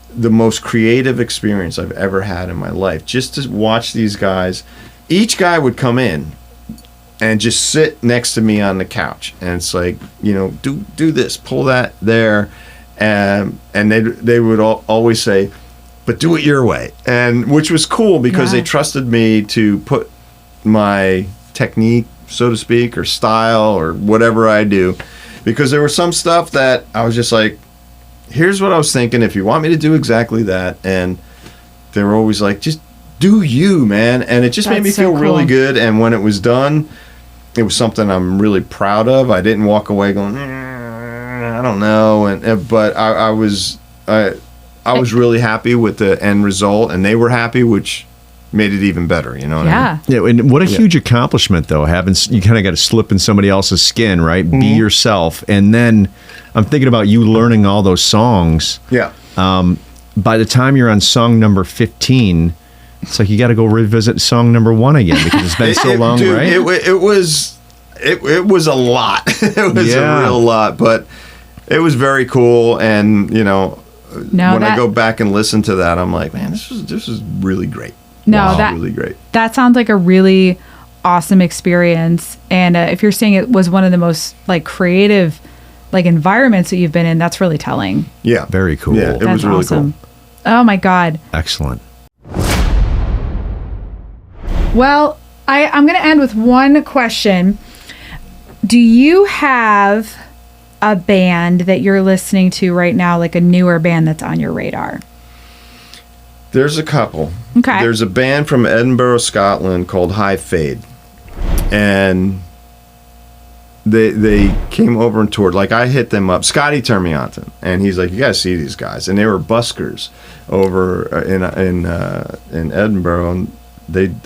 the most creative experience I've ever had in my life. Just to watch these guys. Each guy would come in and just sit next to me on the couch. And it's like, do this, pull that there. And they would always say, but do it your way. And which was cool, because they trusted me to put my technique, so to speak, or style, or whatever I do. Because there was some stuff that I was just like, here's what I was thinking, if you want me to do exactly that. And they were always like, just do you, man. And it just made me feel really good. And when it was done, it was something I'm really proud of. I didn't walk away going, I don't know. But I was really happy with the end result, and they were happy, which made it even better, what I mean? Yeah, and what a huge accomplishment, though, you kind of got to slip in somebody else's skin, right? Mm-hmm. Be yourself. And then I'm thinking about you learning all those songs. Yeah. by the time you're on song number 15, it's like you got to go revisit song number 1 again because it's been so long, dude, right? It was a lot. It was a real lot, but it was very cool. And when I go back and listen to that, I'm like, man, this was really great. Really great. That sounds like a really awesome experience. And if you're saying it was one of the most like creative like environments that you've been in, that's really telling. Yeah, very cool. Yeah, it was really awesome. cool. Oh my God. Excellent. Well, I'm going to end with one question. Do you have a band that you're listening to right now, like a newer band that's on your radar? There's a couple. Okay. There's a band from Edinburgh, Scotland called High Fade. And they came over and toured. Like, I hit them up. Scotty turned me on to them. And he's like, you got to see these guys. And they were buskers over in Edinburgh. And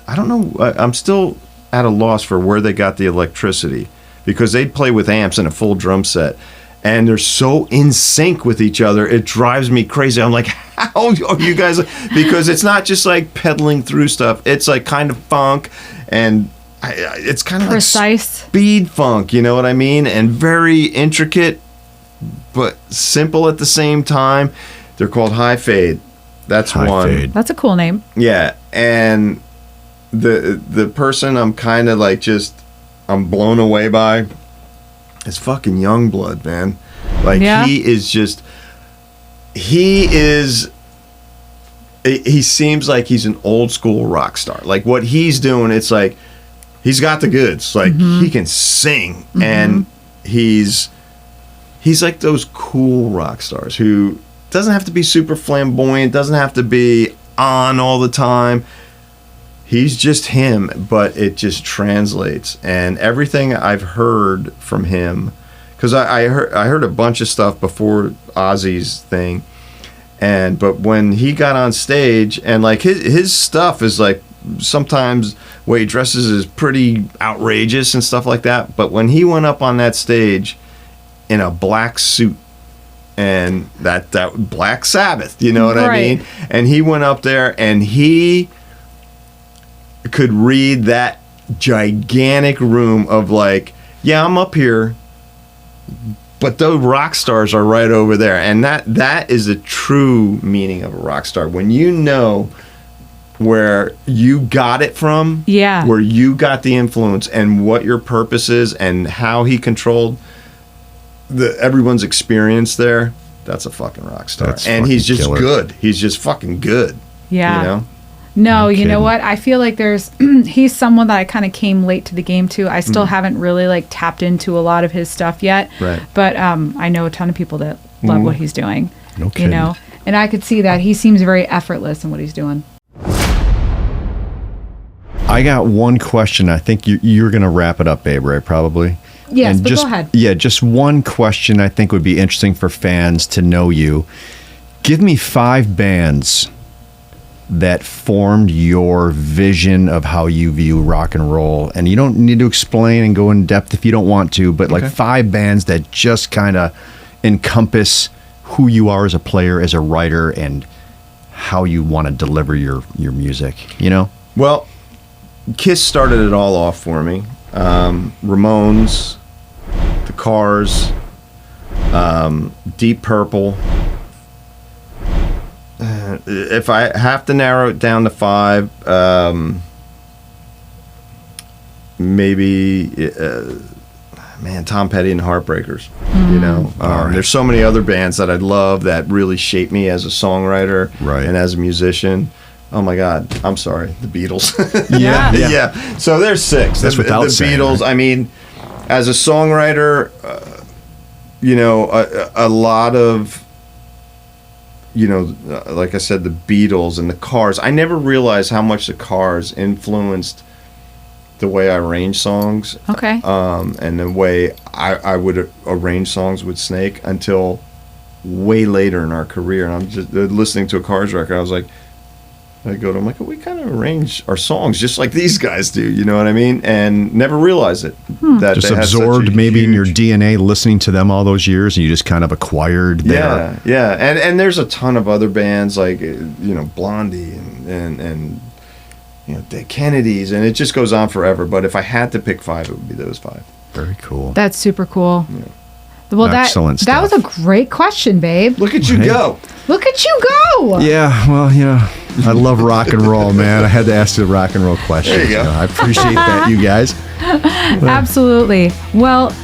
I don't know, I'm still at a loss for where they got the electricity, because they play with amps and a full drum set. And they're so in sync with each other, it drives me crazy. I'm like, how are you guys? Because it's not just like pedaling through stuff. It's like kind of funk, and it's kind of precise, like speed funk. You know what I mean? And very intricate, but simple at the same time. They're called High Fade. That's High one. Fade. That's a cool name. Yeah, and the person I'm kind of like I'm blown away by. It's fucking Youngblood, man. Like, he seems like he's an old school rock star. Like, what he's doing, it's like he's got the goods. Like, he can sing, and he's like those cool rock stars who doesn't have to be super flamboyant, doesn't have to be on all the time. He's just him, but it just translates. And everything I've heard from him, because I heard a bunch of stuff before Ozzy's thing, but when he got on stage, and like his stuff is like, sometimes the way he dresses is pretty outrageous and stuff like that. But when he went up on that stage in a black suit, and that Black Sabbath, you know what I mean? And he went up there and he could read that gigantic room of like, yeah, I'm up here, but those rock stars are right over there. And that is the true meaning of a rock star. When you know where you got it from, where you got the influence and what your purpose is and how he controlled everyone's experience there, that's a fucking rock star. And he's just good. He's just fucking good. Yeah. You know? No, you know what? I feel like he's someone that I kind of came late to the game to. I still haven't really like tapped into a lot of his stuff yet. Right. But I know a ton of people that love what he's doing. No kidding. You know? And I could see that. He seems very effortless in what he's doing. I got one question. I think you're going to wrap it up, babe, right? Probably. Yes, but go ahead. Yeah, just one question I think would be interesting for fans to know you. Give me 5 bands that formed your vision of how you view rock and roll. And you don't need to explain and go in depth if you don't want to, but like 5 bands that just kind of encompass who you are as a player, as a writer, and how you want to deliver your music, you know? Well, Kiss started it all off for me. Ramones, The Cars, Deep Purple. If I have to narrow it down to 5, maybe Tom Petty and the Heartbreakers. You know, there's so many other bands that I love that really shaped me as a songwriter and as a musician. Oh my God, I'm sorry, the Beatles. Yeah. So there's 6. That's without the saying, Beatles. Right? I mean, as a songwriter, you know, a lot of, you know, like I said, the Beatles and the Cars. I never realized how much the Cars influenced the way I arrange songs. Okay. And the way I would arrange songs with Snake until way later in our career. And I'm just listening to a Cars record. I was like, I go to him like, we kind of arrange our songs just like these guys do, you know what I mean? And never realize it. That Just they had such absorbed a maybe in your huge- DNA, listening to them all those years, and you just kind of acquired their. Yeah. And there's a ton of other bands like, Blondie and Dead Kennedys, and it just goes on forever. But if I had to pick 5, it would be those 5. Very cool. That's super cool. Well, Excellent that was a stuff. great question, babe. Look at you go. Look at you go. Yeah, well, I love rock and roll, man. I had to ask the rock and roll question. There you go. I appreciate that, you guys. Absolutely. Well,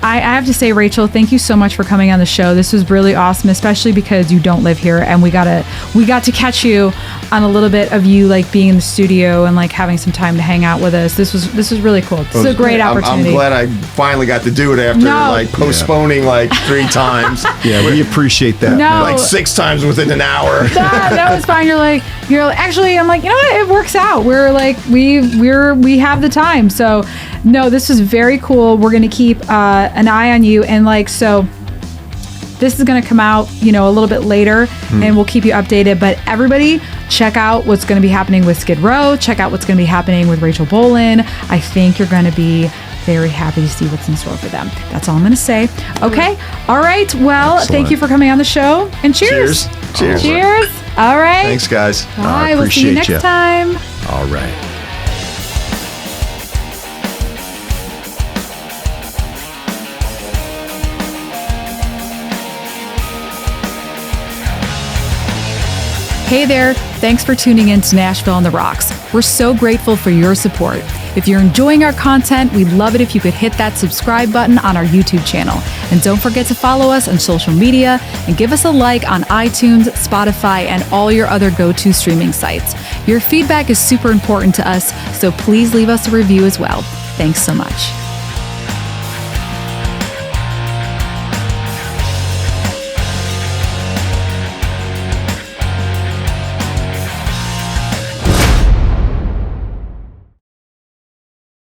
I have to say, Rachel, thank you so much for coming on the show. This was really awesome, especially because you don't live here, and we got to catch you on a little bit of you like being in the studio and like having some time to hang out with us. This was really cool. This is a great opportunity. I'm glad I finally got to do it after postponing 3 times. Yeah, we appreciate that. No. Like 6 times within an hour. That was fine. You're like, actually, I'm like, you know what? It works out. We're like, we have the time. So no, this is very cool. We're going to keep an eye on you. And so this is going to come out, a little bit later, and we'll keep you updated. But everybody, check out what's going to be happening with Skid Row. Check out what's going to be happening with Rachel Bolan. I think you're going to be very happy to see what's in store for them. That's all I'm going to say. Okay. All right. Well, Thank you for coming on the show, and cheers. Cheers. Cheers. All right. Thanks, guys. Bye. We'll see you next time. All right. Hey there, thanks for tuning in to Nashville on the Rocks. We're so grateful for your support. If you're enjoying our content, we'd love it if you could hit that subscribe button on our YouTube channel. And don't forget to follow us on social media and give us a like on iTunes, Spotify, and all your other go-to streaming sites. Your feedback is super important to us, so please leave us a review as well. Thanks so much.